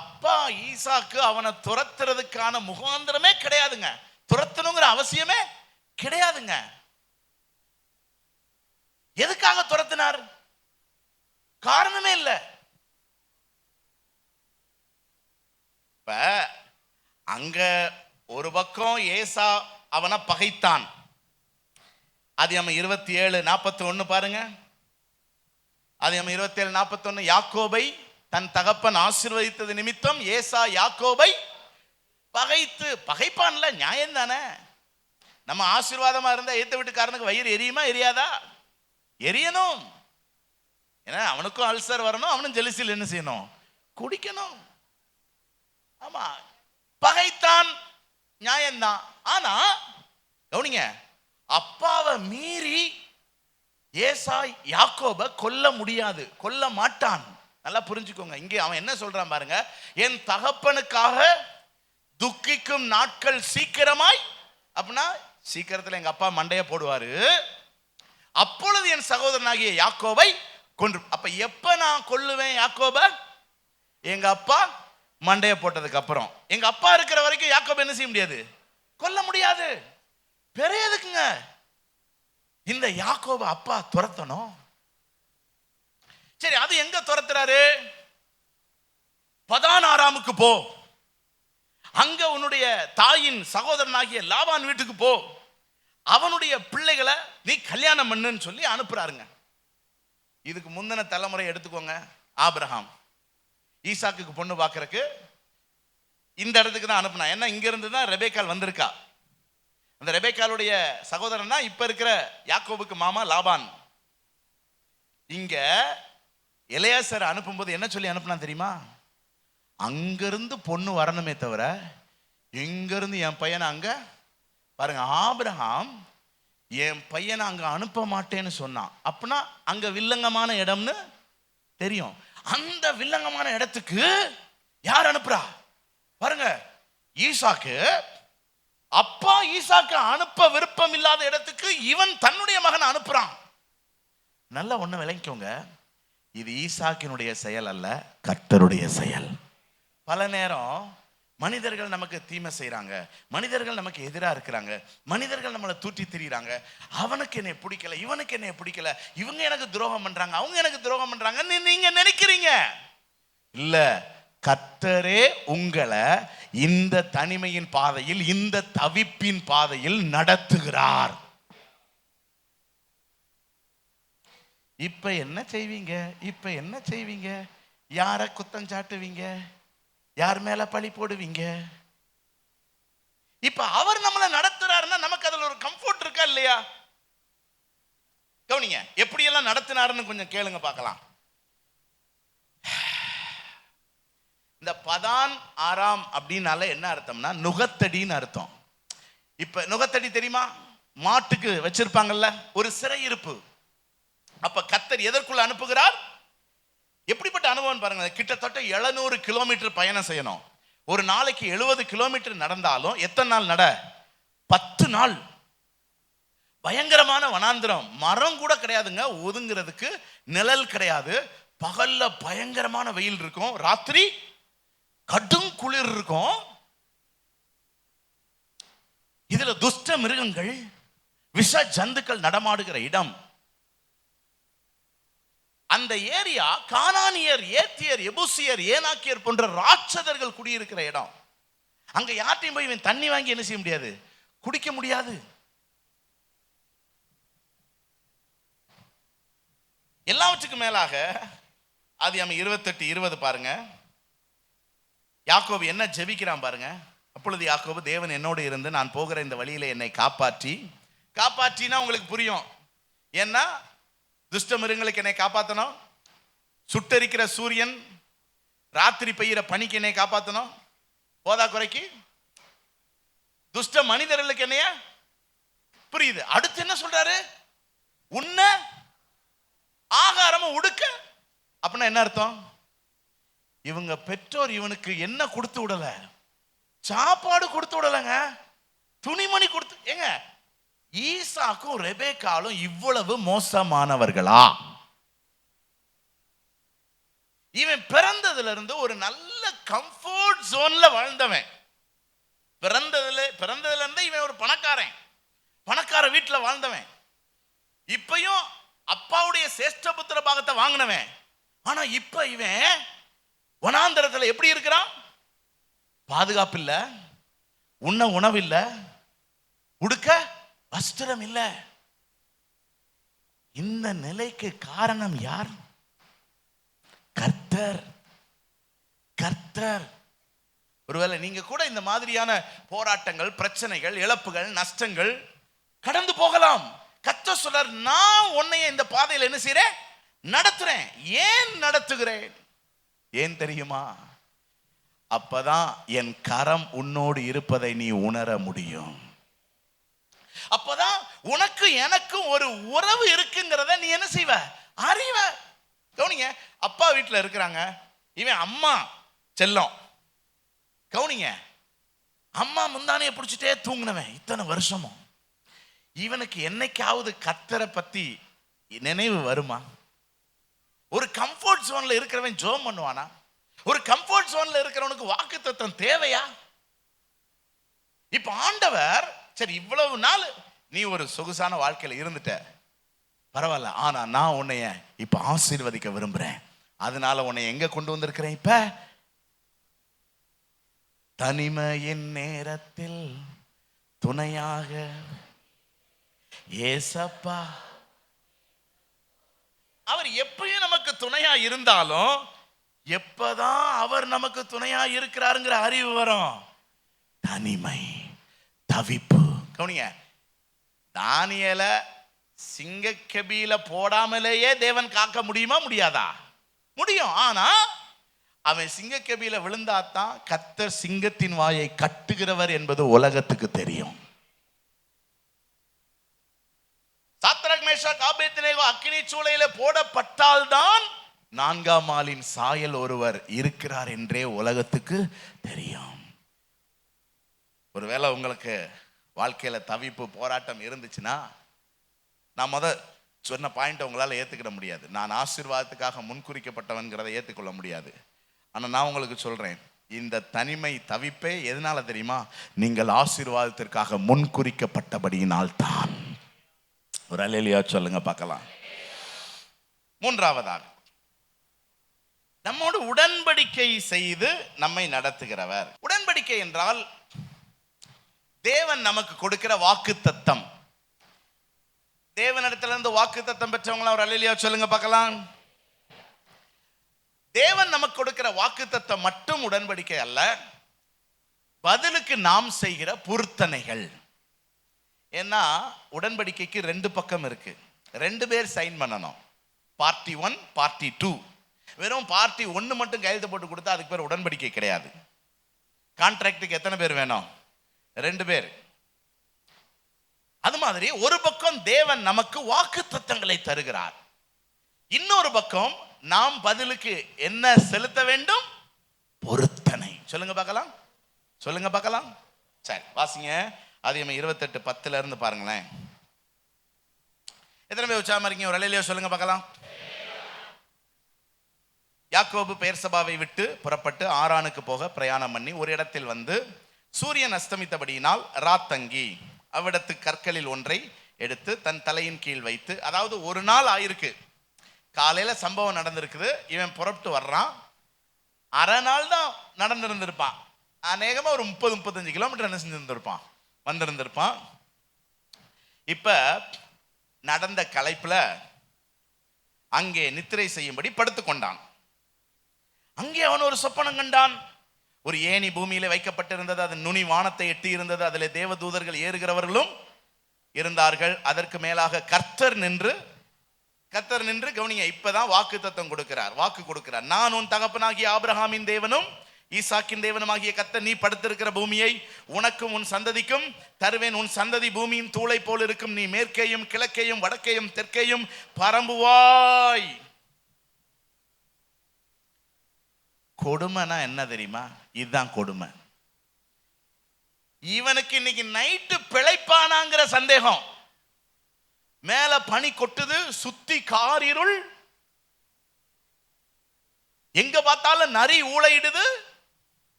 அப்பா ஈசாக்கு அவனை துரத்துறதுக்கான முகாந்திரமே கிடையாதுங்க. துரத்தணுங்கிற அவசியமே கிடையாதுங்க. எதுக்காக துரத்தினார்? காரணமே இல்லை. இப்ப அங்க ஒரு பக்கம் ஏசா அவனை பகைத்தான். ஆதியாகமம் 27:41 பாருங்க. ஆதியாகமம் 27:41. யாக்கோபை தன் தகப்பன் ஆசீர்வதித்தது நிமித்தம் ஏசா யாக்கோபை பகைத்து. பகைப்பான்ல, நியாயம் தானே. நம்ம ஆசீர்வாதமா இருந்தா ஏத்த வீட்டுக்காரனுக்கு வயிறு எரியுமா எரியாதா? எரியணும். ஏன்னா அவனுக்கும் அல்சர் வரணும், அவனும் ஜெலிசில் என்ன செய்யணும்? குடிக்கணும். ஆமா, பகைத்தான், நியாயம்தான். ஆனா கவனிங்க, அப்பாவை மீறி ஏசா யாக்கோபை கொல்ல முடியாது, கொல்ல மாட்டான். நல்லா புரிஞ்சுக்கோங்க. இங்கே அவன் என்ன சொல்றான் பாருங்க. என் தகப்பனுக்காக துக்கிக்கும் நாட்கள் சீக்கிரமாய், அப்படின்னா சீக்கிரத்தில் எங்க அப்பா மண்டைய போடுவாரு, அப்பொழுது என் சகோதரனாகிய யாக்கோபை கொன்று. அப்ப எப்ப நான் கொல்லுவேன் யாக்கோபை? எங்க அப்பா மண்டைய போட்டதுக்கு அப்புறம். எங்க அப்பா இருக்கிற வரைக்கும் யாக்கோபை என்ன செய்ய முடியாது? கொல்ல முடியாது. பெரியதுக்குங்க இந்த யாக்கோபை அப்பா துரத்தணும். சரி, அது எங்க துரத்துறாரு? பதான் ஆராமுக்கு போ, அங்க உன்னுடைய தாயின் சகோதரனாகிய லாபான் வீட்டுக்கு போ, அவனுடைய பிள்ளைகளை நீ கல்யாணம் பண்ணுன்னு சொல்லி அனுப்புறாருங்க. இதுக்கு முந்தின தலைமுறை எடுத்துக்கோங்க. ஆபிரகாம் ஈசாக்குக்கு பொண்ணு பார்க்கறக்கு இந்த இடத்துக்கு தான் அனுப்புனா. ஏன்னா இங்க இருந்து தான் ரெபேக்கால் வந்திருக்கா. அந்த ரெபேக்காலுடைய சகோதரன் தான் இப்ப இருக்கிற யாக்கோபுக்கு மாமா லாபான். இங்க எலியாசர் அனுப்பும்போது என்ன சொல்லி அனுப்புனா தெரியுமா? அங்கிருந்து பொண்ணு வரணுமே தவிர இங்கிருந்து என் பையனை அங்க பாருங்க. ஆபிரகாம் என் பையனை அங்க அனுப்ப மாட்டேன்னு சொன்னான். அப்படின்னா அங்க வில்லங்கமான இடம்னு தெரியும். அந்த வில்லங்கமான இடத்துக்கு யார் அனுப்புறா பாருங்க? ஈசாக்கு. அப்பா ஈசாக்கு அனுப்ப விருப்பம் இல்லாத இடத்துக்கு இவன் தன்னுடைய மகன் அனுப்புறான். நல்லா ஒண்ணு விளங்கிக்கோங்க, இது ஈசாக்கினுடைய செயல் அல்ல, கர்த்தருடைய செயல். பல நேரம் மனிதர்கள் நமக்கு தீமை செய்கிறாங்க, மனிதர்கள் நமக்கு எதிராக இருக்கிறாங்க, மனிதர்கள் நம்மளை தூற்றி திரிகிறாங்க. அவனுக்கு என்னை பிடிக்கல, இவனுக்கு என்னை பிடிக்கல, இவங்க எனக்கு துரோகம் பண்றாங்க, அவங்க எனக்கு துரோகம் பண்றாங்க நீங்க நினைக்கிறீங்க. இல்ல, கர்த்தரே உங்களை இந்த தனிமையின் பாதையில், இந்த தவிப்பின் பாதையில் நடத்துகிறார். இப்ப என்ன செய்வீங்க? இப்ப என்ன செய்வீங்க? யாரை குத்தம் சாட்டுவீங்க? யார் மேல பழி போடுவீங்க? இப்ப அவர் நம்மளை நடத்துறாருன்னா நமக்கு அதுல ஒரு கம்ஃபர்ட் இருக்கா இல்லையா? கவனிங்க, எப்படியெல்லாம் நடத்தினாருன்னு கொஞ்சம் கேளுங்க பார்க்கலாம். இந்த பதான் ஆறாம் அப்படின்னால என்ன அர்த்தம்னா நுகத்தடின்னு அர்த்தம். இப்ப நுகத்தடி தெரியுமா? மாட்டுக்கு வச்சிருப்பாங்கல்ல ஒரு சிறையிருப்பு. அப்ப கர்த்தர் எதற்குள்ள அனுப்புகிறார்? எப்படிப்பட்ட அனுபவம் பாருங்க. கிட்டத்தட்ட 700 கிலோமீட்டர் பயணம் செய்யணும். ஒரு நாளைக்கு 70 கிலோமீட்டர் நடந்தாலும் எத்தனை நாள் நட? 10 நாள். பயங்கரமான வனாந்திரம், மரம் கூட கிடையாதுங்க, ஒதுங்கிறதுக்கு நிழல் கிடையாது. பகல்ல பயங்கரமான வெயில் இருக்கும், ராத்திரி கடும் குளிர் இருக்கும். இதுல துஷ்ட மிருகங்கள், விஷ ஜந்துக்கள் நடமாடுகிற இடம். அந்த ஏரியா கானானியர், ஏத்தியர், எபூசியர், ஏனாக்கியர் போன்ற ராட்சதர்கள் குடியிருக்கிற இடம். அங்க யார்ட்டையும் போய் இவன் தண்ணி வாங்கி என்ன செய்ய முடியாது, குடிக்க முடியாது. எல்லாவற்றுக்கும் மேலாக ஆதியாகமம் 28:20 பாருங்க. யாக்கோபு என்ன ஜெபிக்கிறான் பாருங்க. அப்பொழுது யாக்கோபு, தேவன் என்னோடு இருந்து நான் போகிற இந்த வழியில என்னை காப்பாற்றினா உங்களுக்கு புரியும். ஏன்னா துஷ்ட மிருகங்களுக்கு என்னை காப்பாற்றணும், சுட்டரிக்கிற சூரியன், ராத்திரி பெய்கிற பனிக்கு என்னை காப்பாற்றணும், போதா குறைக்கு துஷ்ட மனிதர்களுக்கு என்னைய புரியுது. அடுத்து என்ன சொல்றாரு? உன்ன ஆகாரமும் உடுக்க. அப்படின்னா என்ன அர்த்தம்? இவங்க பெற்றோர் இவனுக்கு என்ன கொடுத்து விடல? சாப்பாடு கொடுத்து விடலங்க, துணிமணி கொடுத்து. ஏங்க, ஈசாக்கும் ரெபேக்காலும் இவ்வளவு மோசமானவர்களா? இவன் பிறந்ததுல இருந்து ஒரு நல்ல கம்ஃபர்ட் ஜோன்ல வாழ்ந்தவன். பிறந்ததுல இருந்து இவன் ஒரு பணக்கார வீட்டுல வாழ்ந்தவன். இப்பயும் அப்பாவுடைய சேஷ்டபுத்திர பாகத்தை வாங்கினவன். ஆனா இப்ப இவன் வனாந்தரத்துல எப்படி இருக்கிறான்? பாதுகாப்பு இல்ல, உண்ண உணவு இல்ல, உடுக்க வஸ்திரம் இல்ல. இந்த நிலைக்கு காரணம் யார்? கர்த்தர். ஒருவேளை நீங்க கூட இந்த மாதிரியான போராட்டங்கள், பிரச்சனைகள், இழப்புகள், நஷ்டங்கள் கடந்து போகலாம். கர்த்தர் சொல்றார், நான் உன்னைய இந்த பாதையில் என்ன செய்றேன்? நடத்துறேன். ஏன் நடத்துகிறேன்? ஏன் தெரியுமா? அப்பதான் என் கரம் உன்னோடு இருப்பதை நீ உணர முடியும். அப்பதான் உனக்கு எனக்கும் ஒரு உறவு இருக்குங்கிறத நீ என்ன செய்வ? அறிவ. கவனிங்க, அப்பா வீட்டுல இருக்கிறாங்க, இவன் அம்மா செல்லம். கவனிங்க, அம்மா முந்தானையை பிடிச்சிட்டே தூங்கினவன் இத்தனை வருஷமும். இவனுக்கு என்னைக்காவது கர்த்தரை பத்தி நினைவு வருமா? ஒரு கம்ஃபர்ட் ஜோன்ல இருக்கிறவன் ஜெபம் பண்ணுவானா? ஒரு கம்ஃபர்ட் ஜோன்ல இருக்கிறவனுக்கு வாக்குத்தத்தம் தேவையா? இப்ப ஆண்டவர், சரி இவ்வளவு நாள் நீ ஒரு சொகுசான வாழ்க்கையில இருந்துட்ட, பரவாயில்ல, ஆனா நான் உன்னைய இப்ப ஆசீர்வதிக்க விரும்புறேன். அதனால உன்னை எங்க கொண்டு வந்திருக்கிறேன்? இப்ப தனிமையின் நேரத்தில் துணையாக ஏசப்பா. அவர் எப்பயும் நமக்கு துணையா இருந்தாலும் எப்பதான் அவர் நமக்கு துணையா இருக்கிறாருங்கிற அறிவு வரும்? தனிமை, தவிப்பு. கவனிங்க, தானியேல சிங்கக்கெபியில போடாமலேயே தேவன் காக்க முடியுமா? முடியாதா? முடியும். ஆனா அவன் சிங்கக்கெபியில விழுந்தாத்தான் கர்த்தர் சிங்கத்தின் வாயை கட்டுகிறவர் என்பது உலகத்துக்கு தெரியும். சாத்ராக், மேஷாக், ஆபேத்நேகோ அக்கினி சூளையில போடப்பட்டால்தான் 4ஆம் ஆளின் சாயல் ஒருவர் இருக்கிறார் என்றே உலகத்துக்கு தெரியும். ஒருவேளை உங்களுக்கு வாழ்க்கையில தவிப்பு, போராட்டம் இருந்துச்சுன்னா, நான் சொன்ன பாயிண்ட் உங்களால ஏத்துக்கிட முடியாது. நான் ஆசீர்வாதத்துக்காக முன்குறிக்கப்பட்டவன்கிறதை ஏற்றுக்கொள்ள முடியாது. ஆனா நான் உங்களுக்கு சொல்றேன், இந்த தனிமை தவிப்பே எதனால தெரியுமா? நீங்கள் ஆசீர்வாதத்திற்காக முன்குறிக்கப்பட்டபடியினால் தான். ஒரு அல்லேலூயா சொல்லுங்க பார்க்கலாம். மூன்றாவதாக, நம்மோடு உடன்படிக்கை செய்து நம்மை நடத்துகிறவர். உடன்படிக்கை என்றால் தேவன் நமக்கு கொடுக்கிற வாக்குத்தத்தம். தேவனிடத்திலிருந்து வாக்குத்தத்தம் பெற்றவங்களா ஒரு அல்லேலூயா சொல்லுங்க பார்க்கலாம். தேவன் நமக்கு கொடுக்கிற வாக்குத்தத்தம் மட்டும் உடன்படிக்கை அல்ல, பதிலுக்கு நாம் செய்கிற பொருத்தனைகள். ஏன்னா உடன்படிக்கைக்கு 2 பக்கம் இருக்கு, 2 பேர் சைன் பண்ணணும். Party 1, party 2. வெறும் பார்ட்டி 1 மட்டும் கையெழுத்து போட்டு கொடுத்தா அதுக்கு பேர் உடன்படிக்கை கிடையாது. கான்ட்ராக்டுக்கு எத்தனை பேர் வேணும்? 2 பேர். அது மாதிரி ஒரு பக்கம் தேவன் நமக்கு வாக்குத்தத்தங்களை தருகிறார், இன்னொரு பக்கம் நாம் பதிலுக்கு என்ன செலுத்த வேண்டும்? பொருத்தனை. சொல்லுங்க பார்க்கலாம், சொல்லுங்க பார்க்கலாம். சரி, வாசிங்க. ஆதியாகமம் 28:10 இருந்து பாருங்களேன். எத்தனை பேர் உற்சாகமா இருக்கீங்க? ஒரு அல்லேலூயா சொல்லுங்க பார்க்கலாம். யாக்கோபு பெயர்சபாவை விட்டு புறப்பட்டு ஆரானுக்கு போக பிரயாணம் பண்ணி ஒரு இடத்தில் வந்து சூரியன் அஸ்தமித்தபடியினால் ராத்தங்கி அவ்விடத்து கற்களில் ஒன்றை எடுத்து தன் தலையின் கீழ் வைத்து, அதாவது ஒரு நாள் ஆயிருக்கு, காலையில சம்பவம் நடந்திருக்குது, இவன் புறப்பட்டு வர்றான், அரை நாள் தான் நடந்திருந்திருப்பான், அநேகமா ஒரு 30-35 கிலோமீட்டர் என்ன செஞ்சிருந்திருப்பான், வந்திருந்திருப்பான். இப்ப நடந்த களைப்புல அங்கே நித்திரை செய்யும்படி படுத்து கொண்டான். அங்கே அவன் ஒரு சொப்பனம் கண்டான். ஒரு ஏணி பூமியில வைக்கப்பட்டிருந்தது, அது நுனி வானத்தை எட்டி இருந்தது, அதிலே தேவதூதர்கள் ஏறுகிறவர்களும் இருந்தார்கள். அதற்கு மேலாக கர்த்தர் நின்று கவனிங்க, இப்பதான் வாக்குத்தத்தம் கொடுக்கிறார், வாக்கு கொடுக்கிறார். நான் உன் தகப்பனாகிய ஆபிரகாமின் தேவனும் ஈசாக்கின் தேவனுமாகிய கர்த்தர், நீ படுத்திருக்கிற பூமியை உனக்கும் உன் சந்ததிக்கும் தருவேன். உன் சந்ததி பூமியின் தூளை போல் இருக்கும். நீ மேற்கேயும் கிழக்கையும் வடக்கையும் தெற்கையும் பரம்புவாய். கொடுமைனா என்ன தெரியுமா? இதுதான் கொடுமை. இவனுக்கு இன்னைக்கு நைட்டு பிழைப்பானாங்கிற சந்தேகம். மேல பனி கொட்டுது, சுத்தி காரிருள், எங்க பார்த்தாலும் நரி ஊளையிடுது.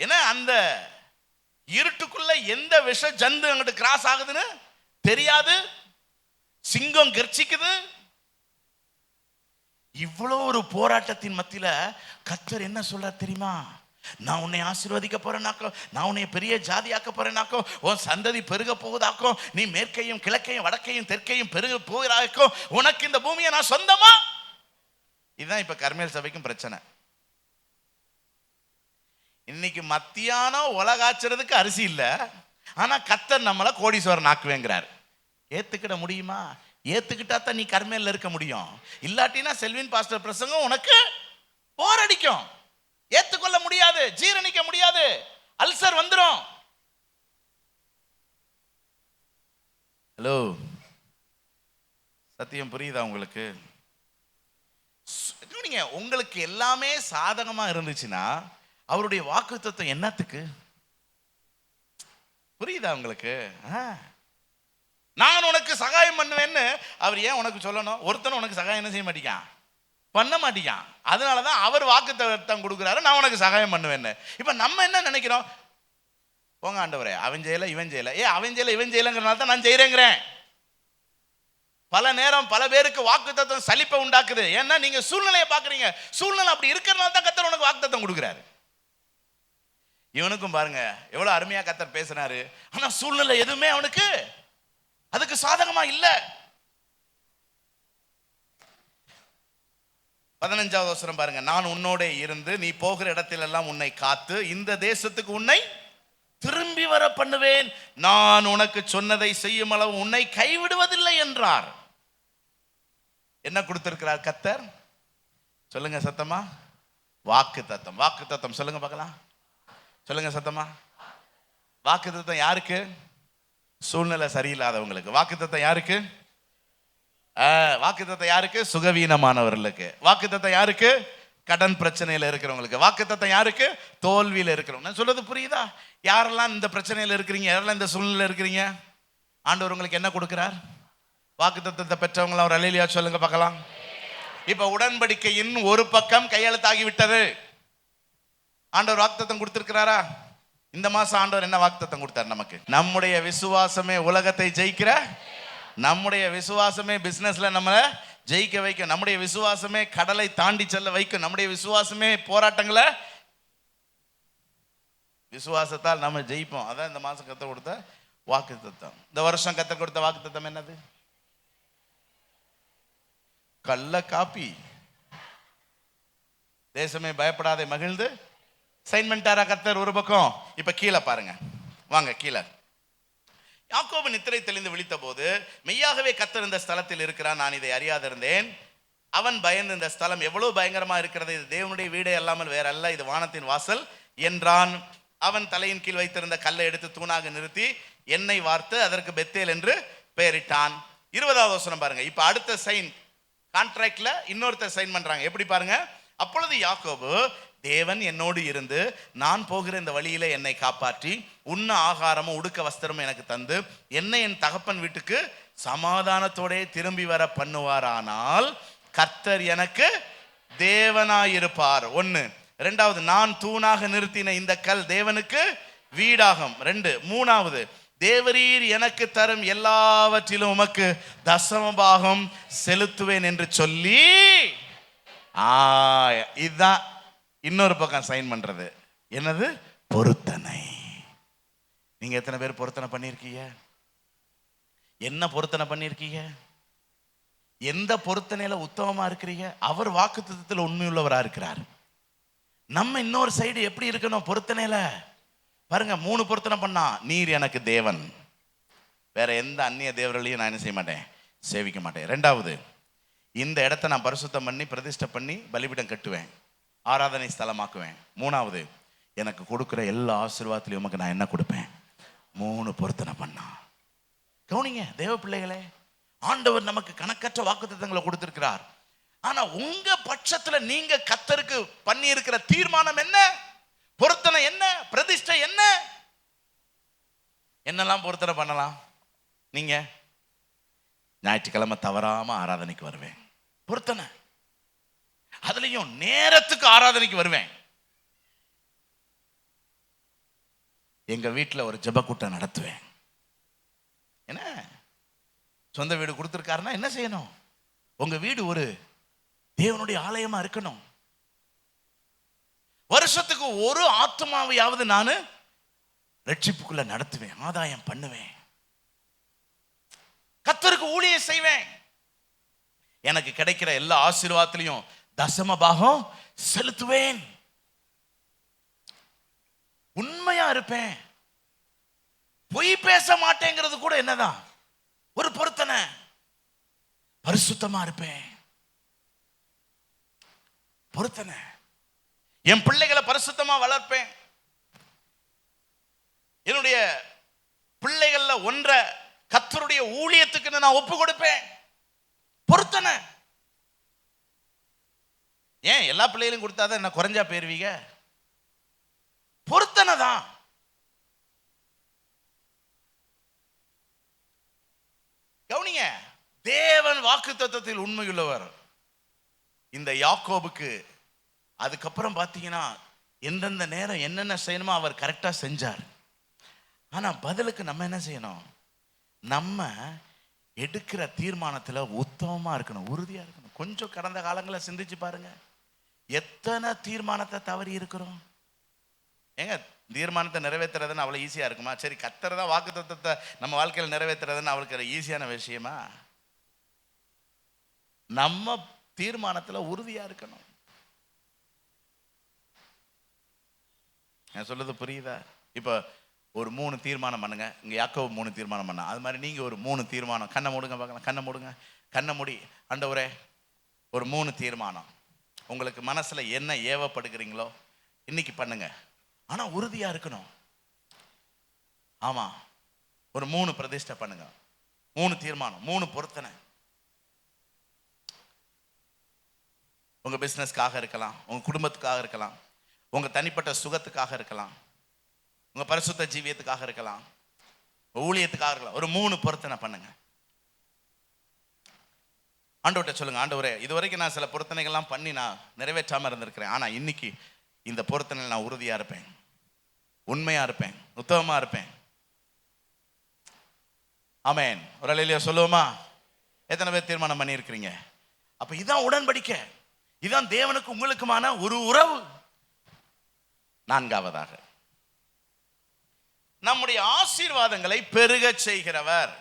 ஏன்னா அந்த இருட்டுக்குள்ள எந்த விஷ ஜந்து அங்கிட்டு கிராஸ் ஆகுதுன்னு தெரியாது. சிங்கம் கர்ச்சிக்குது. இவ்வளோ ஒரு போராட்டத்தின் மத்தியில கர்த்தர் என்ன சொல்றார் தெரியுமா? நான் உன்னை ஆசீர்வதிக்க போறேனாக்கோ, நான் உன்னை பெரிய ஜாதியாக்க போறேனாக்கோ, உன் சந்ததி பெருக போகுதாக்கோ, நீ மேற்கையும் கிழக்கையும் வடக்கையும் தெற்கையும் பெருக போகிறாக்கோ, உனக்கு இந்த பூமியை நான் சொந்தமா. இதுதான் இப்ப கர்மேல் சபைக்கும் பிரச்சனை. இன்னைக்கு மத்தியானம் உலகாச்சுறதுக்கு அரிசி இல்ல, ஆனா கர்த்தர் நம்மளை கோடீஸ்வரன் ஆக்குவேங்கிறார். ஏத்துக்கிட முடியுமா? ஏத்துக்கிட்டா தான் நீ கர்மேல இருக்க முடியும். இல்லாட்டினா செல்வின் பாஸ்டர் பிரசங்கம் உனக்கு போர் அடிக்கும், ஏத்துக்கொள்ள முடியாது, ஜீரணிக்க முடியாது, அல்சர் வந்துடும். ஹலோ, சத்தியம் புரியுதா உங்களுக்கு? உங்களுக்கு எல்லாமே சாதகமா இருந்துச்சுன்னா அவருடைய வாக்குத்தத்தம் என்னத்துக்கு? புரியுதா உங்களுக்கு? நான் உனக்கு சகாயம் பண்ணுவேன்னு அவர் ஏன் உனக்கு சொல்லணும்? ஒருத்தன் உனக்கு சகாயம் என்ன செய்ய மாட்டேங்கான், பண்ண மாட்டேங்கான். அதனாலதான் அவர் வாக்குத்தத்தம் கொடுக்குறாரு, நான் உனக்கு சகாயம் பண்ணுவேன்னு. இப்ப நம்ம என்ன நினைக்கிறோம்? போங்க ஆண்டவரே, அவன் செய்யல இவன் செய்யல, அவன் செய்யல இவன் செய்யலங்கிறனால தான் நான் செய்யறேங்கிறேன். பல நேரம் பல பேருக்கு வாக்குத்தத்தம் சலிப்பை உண்டாக்குது. ஏன்னா நீங்க சூழ்நிலையை பாக்குறீங்க. சூழ்நிலை அப்படி இருக்கிறனால தான் கர்த்தர் உனக்கு வாக்குத்தத்தம் கொடுக்குறாரு. இவனுக்கும் பாருங்க எவ்வளவு அருமையா கர்த்தர் பேசினாரு, ஆனா சூழ்நிலை எதுவுமே அவனுக்கு அதுக்கு சாதகமா இல்ல. 15வது வசனம் பாருங்க. நான் உன்னோட இருந்து நீ போகிற இடத்தில் எல்லாம் உன்னை காத்து இந்த தேசத்துக்கு உன்னை திரும்பி வர பண்ணுவேன். நான் உனக்கு சொன்னதை செய்யும் அளவு உன்னை கைவிடுவதில்லை என்றார். என்ன கொடுத்திருக்கிறார் கர்த்தர்? சொல்லுங்க சத்தமா. வாக்குத்தத்தம். வாக்குத்தத்தம் சொல்லுங்க பார்க்கலாம். சொல்லுங்க சத்தமா. வாக்குத்தத்தம் யாருக்கு? சூழ்நிலை சரியில்லாதவங்களுக்கு. வாக்குத்தத்தம் யாருக்கு? வாக்குத்தத்தம் யாருக்கு? சுகவீனமானவர்களுக்கு. வாக்குத்தத்தம் யாருக்கு? கடன் பிரச்சனையில இருக்கிறவங்களுக்கு. வாக்குத்தத்தம் யாருக்கு? தோல்வியில இருக்கிறவங்க. நான் சொல்றது புரியுதா? யாரெல்லாம் இந்த பிரச்சனையில இருக்கிறீங்க, யாரெல்லாம் இந்த சூழ்நிலை இருக்கிறீங்க, ஆண்டவர் உங்களுக்கு என்ன கொடுக்கிறார்? வாக்குத்தத்தத்தை பெற்றவங்கள ஒரு அல்லேலூயா சொல்லுங்க பார்க்கலாம். இப்ப உடன்படிக்கையின் ஒரு பக்கம் கையெழுத்தாகி விட்டது. ஆண்டவர் வாக்குத்தத்தம் கொடுத்திருக்கிறாரா? இந்த மாசம் ஆண்டவர் என்ன வாக்குத்தத்தம் கொடுத்தார் நமக்கு? நம்முடைய விசுவாசமே உலகத்தை ஜெயிக்கிற, நம்முடைய விசுவாசமே பிசினஸ்ல நம்மளை ஜெயிக்க வைக்கும், நம்முடைய விசுவாசமே கடலை தாண்டி செல்ல வைக்கும், நம்முடைய விசுவாசமே போராட்டங்களை, விசுவாசத்தால் நம்ம ஜெயிப்போம். அதான் இந்த மாசம் கத்த கொடுத்த வாக்குத்தத்தம். இந்த வருஷம் கத்த கொடுத்த வாக்குத்தத்தம் என்னது? கள்ள காப்பி. தேசமே பயப்படாதே மகிழ்ந்து சைன் பண்ணிட்டாரா கர்த்தர் ஒரு பக்கம். இப்ப கீழே பாருங்க, வாங்க கீழே. யாக்கோபு நித்திரை தெளிந்து விழித்த போது மெய்யாகவே கர்த்தர் இந்த ஸ்தலத்தில் இருக்கிறான், நான் இதை அறியாதிருந்தேன். அவன் பயந்து, இந்த ஸ்தலம் எவ்வளவு பயங்கரமா இருக்கிறது, இது தேவனுடைய வீடே அல்லாமல் வேற அல்ல, இது வானத்தின் வாசல் என்றான். அவன் தலையின் கீழ் வைத்திருந்த கல்லை எடுத்து தூணாக நிறுத்தி எண்ணெய் வார்த்து அதற்கு பெத்தேல் என்று பெயரிட்டான். 20வது வசனம் பாருங்க. இப்ப அடுத்த சைன், கான்ட்ராக்ட்ல இன்னொருத்தர் சைன் பண்றாங்க. எப்படி பாருங்க. அப்பொழுது யாக்கோபு, தேவன் என்னோடு இருந்து நான் போகிற இந்த வழியில என்னை காப்பாற்றி உண்ண ஆகாரமும் உடுக்க வஸ்திரமும் எனக்கு தந்து என்னை என் தகப்பன் வீட்டுக்கு சமாதானத்தோட திரும்பி வர பண்ணுவாரானால் கர்த்தர் எனக்கு தேவனாயிருப்பார். 1. 2வது, நான் தூணாக நிறுத்தின இந்த கல் தேவனுக்கு வீடாகும். 2. 3வது, தேவரீர் எனக்கு தரும் எல்லாவற்றிலும் உமக்கு தசமபாகம் செலுத்துவேன் என்று சொல்லி, இதுதான் இன்னொரு பக்கம் சைன் பண்றது. என்னது? பொருத்தனை. நீங்க எத்தனை பேர் பொருத்தனை பண்ணிருக்கீங்க? என்ன பொருத்தனை பண்ணிருக்கீங்க? எந்த பொருத்தனையில உத்தமமா இருக்கிறீங்க? அவர் வாக்குத்தத்தத்தில் உண்மையுள்ளவரா இருக்கிறார். நம்ம இன்னொரு சைடு எப்படி இருக்கணும் பொருத்தனையில பாருங்க. 3 பொருத்தனை பண்ணா, நீர் எனக்கு தேவன், வேற எந்த அந்நிய தேவர்களையும் நான் என்ன செய்ய மாட்டேன், சேவிக்க மாட்டேன். 2வது, இந்த இடத்தை நான் பரிசுத்தம் பண்ணி பிரதிஷ்டை பண்ணி பலிபீடம் கட்டுவேன், ஆராதனை ஸ்தலமாக்குவேன். 3வது, எனக்கு கொடுக்குற எல்லா ஆசீர்வாதத்திலையும் உமக்கு நான் என்ன கொடுப்பேன். 3 பொருத்தனை பண்ணா. கவனிங்க தேவ பிள்ளைகளே, ஆண்டவர் நமக்கு கணக்கற்ற வாக்குத்தத்தங்களை கொடுத்திருக்கிறார். ஆனா உங்க பட்சத்துல நீங்க கர்த்தருக்கு பண்ணி இருக்கிற தீர்மானம் என்ன, பொருத்தனை என்ன, பிரதிஷ்டை என்ன, என்னெல்லாம் பொருத்தனை பண்ணலாம்? நீங்க ஞாயிற்றுக்கிழமை தவறாம ஆராதனைக்கு வருவேன், பொருத்தனை. அதுலயும் நேரத்துக்கு ஆராதனைக்கு வருவேன். எங்க வீட்டுல ஒரு ஜெப கூட்டம் நடத்துவேன். என்ன சொந்த வீடு கொடுத்திருக்காருன்னா என்ன செய்யணும்? உங்க வீடு ஒரு தேவனுடைய ஆலயமா இருக்கணும். வருஷத்துக்கு ஒரு ஆத்மாவையாவது நான் ரட்சிப்புக்குள்ள நடத்துவேன், ஆதாயம் பண்ணுவேன், கர்த்தருக்கு ஊழியம் செய்வேன். எனக்கு கிடைக்கிற எல்லா ஆசீர்வாதத்திலையும் தசம பாகம் செலுத்துவேன். உண்மையா இருப்பேன், பொய் பேச மாட்டேங்கிறது கூட என்னதான் ஒரு பொருத்தனை. பரிசுத்தமா இருப்பேன், பொருத்தனை. என் பிள்ளைகளை பரிசுத்தமா வளர்ப்பேன். என்னுடைய பிள்ளைகள்ல ஒன்றை கர்த்தருடைய ஊழியத்துக்கு நான் ஒப்பு கொடுப்பேன், பொருத்தனை. ஏன் எல்லா பிள்ளைகளையும் கொடுத்தாதான் என்ன குறைஞ்சா போயிருவீங்க? பொருத்தனை தான். கவனிங்க, தேவன் வாக்குத்தத்தத்தில் உண்மையுள்ளவர். இந்த யாக்கோபுக்கு அதுக்கப்புறம் பார்த்தீங்கன்னா எந்தெந்த நேரம் என்னென்ன செய்யணுமோ அவர் கரெக்டாக செஞ்சார். ஆனால் பதிலுக்கு நம்ம என்ன செய்யணும்? நம்ம எடுக்கிற தீர்மானத்தில் உத்தமமாக இருக்கணும், உறுதியாக இருக்கணும். கொஞ்சம் கடந்த காலங்களில் சிந்திச்சு பாருங்க, எத்தனை தீர்மானத்தை தவறி இருக்கிறோம். ஏங்க தீர்மானத்தை நிறைவேற்றுறதுன்னு அவ்வளோ ஈஸியாக இருக்குமா? சரி, கர்த்தர் தான் வாக்குத்தத்தத்தை நம்ம வாழ்க்கையில் நிறைவேற்றுறதுன்னு அவளுக்கு ஈஸியான விஷயமா? நம்ம தீர்மானத்தில் உறுதியாக இருக்கணும். நான் சொல்றது புரியுதா? இப்போ ஒரு 3 தீர்மானம் பண்ணுங்க. இங்கே யாக்கோபு 3 தீர்மானம் பண்ணா, அது மாதிரி நீங்கள் ஒரு 3 தீர்மானம். கண்ணை மூடுங்க பார்க்கலாம், கண்ணை மூடுங்க, கண்ணை மூடி. ஆண்டவரே, ஒரு 3 தீர்மானம் உங்களுக்கு மனசில் என்ன ஏவப்படுகிறீங்களோ இன்னைக்கு பண்ணுங்க. ஆனால் உறுதியாக இருக்கணும். ஆமாம், ஒரு 3 பிரதிஷ்டை பண்ணுங்க, 3 தீர்மானம், 3 பொருத்தனை. உங்கள் பிஸ்னஸ்க்காக இருக்கலாம், உங்கள் குடும்பத்துக்காக இருக்கலாம், உங்கள் தனிப்பட்ட சுகத்துக்காக இருக்கலாம், உங்கள் பரிசுத்த ஜீவியத்துக்காக இருக்கலாம், ஊழியத்துக்காக இருக்கலாம். ஒரு 3 பொருத்தனை பண்ணுங்க. ஆண்டவர்கிட்ட சொல்லுங்க, ஆண்டவரே, இது வரைக்கும் நான் சில பொருத்தனைகள்லாம் பண்ணி நான் நிறைவேற்றாமல் இருந்திருக்கிறேன். ஆனால் இன்னைக்கு இந்த பொருத்தனையில் நான் உறுதியா இருப்பேன், உண்மையா இருப்பேன், உத்தமமா இருப்பேன். ஆமென். ஒரு அல்லேலூயா சொல்லுவோமா? எத்தனை பேர் தீர்மானம் பண்ணியிருக்கிறீங்க? அப்ப இதான் உடன்படிக்கை, இதான் தேவனுக்கு உங்களுக்குமான ஒரு உறவு. நான்காவதாக, நம்முடைய ஆசீர்வாதங்களை பெருக செய்கிறவர்.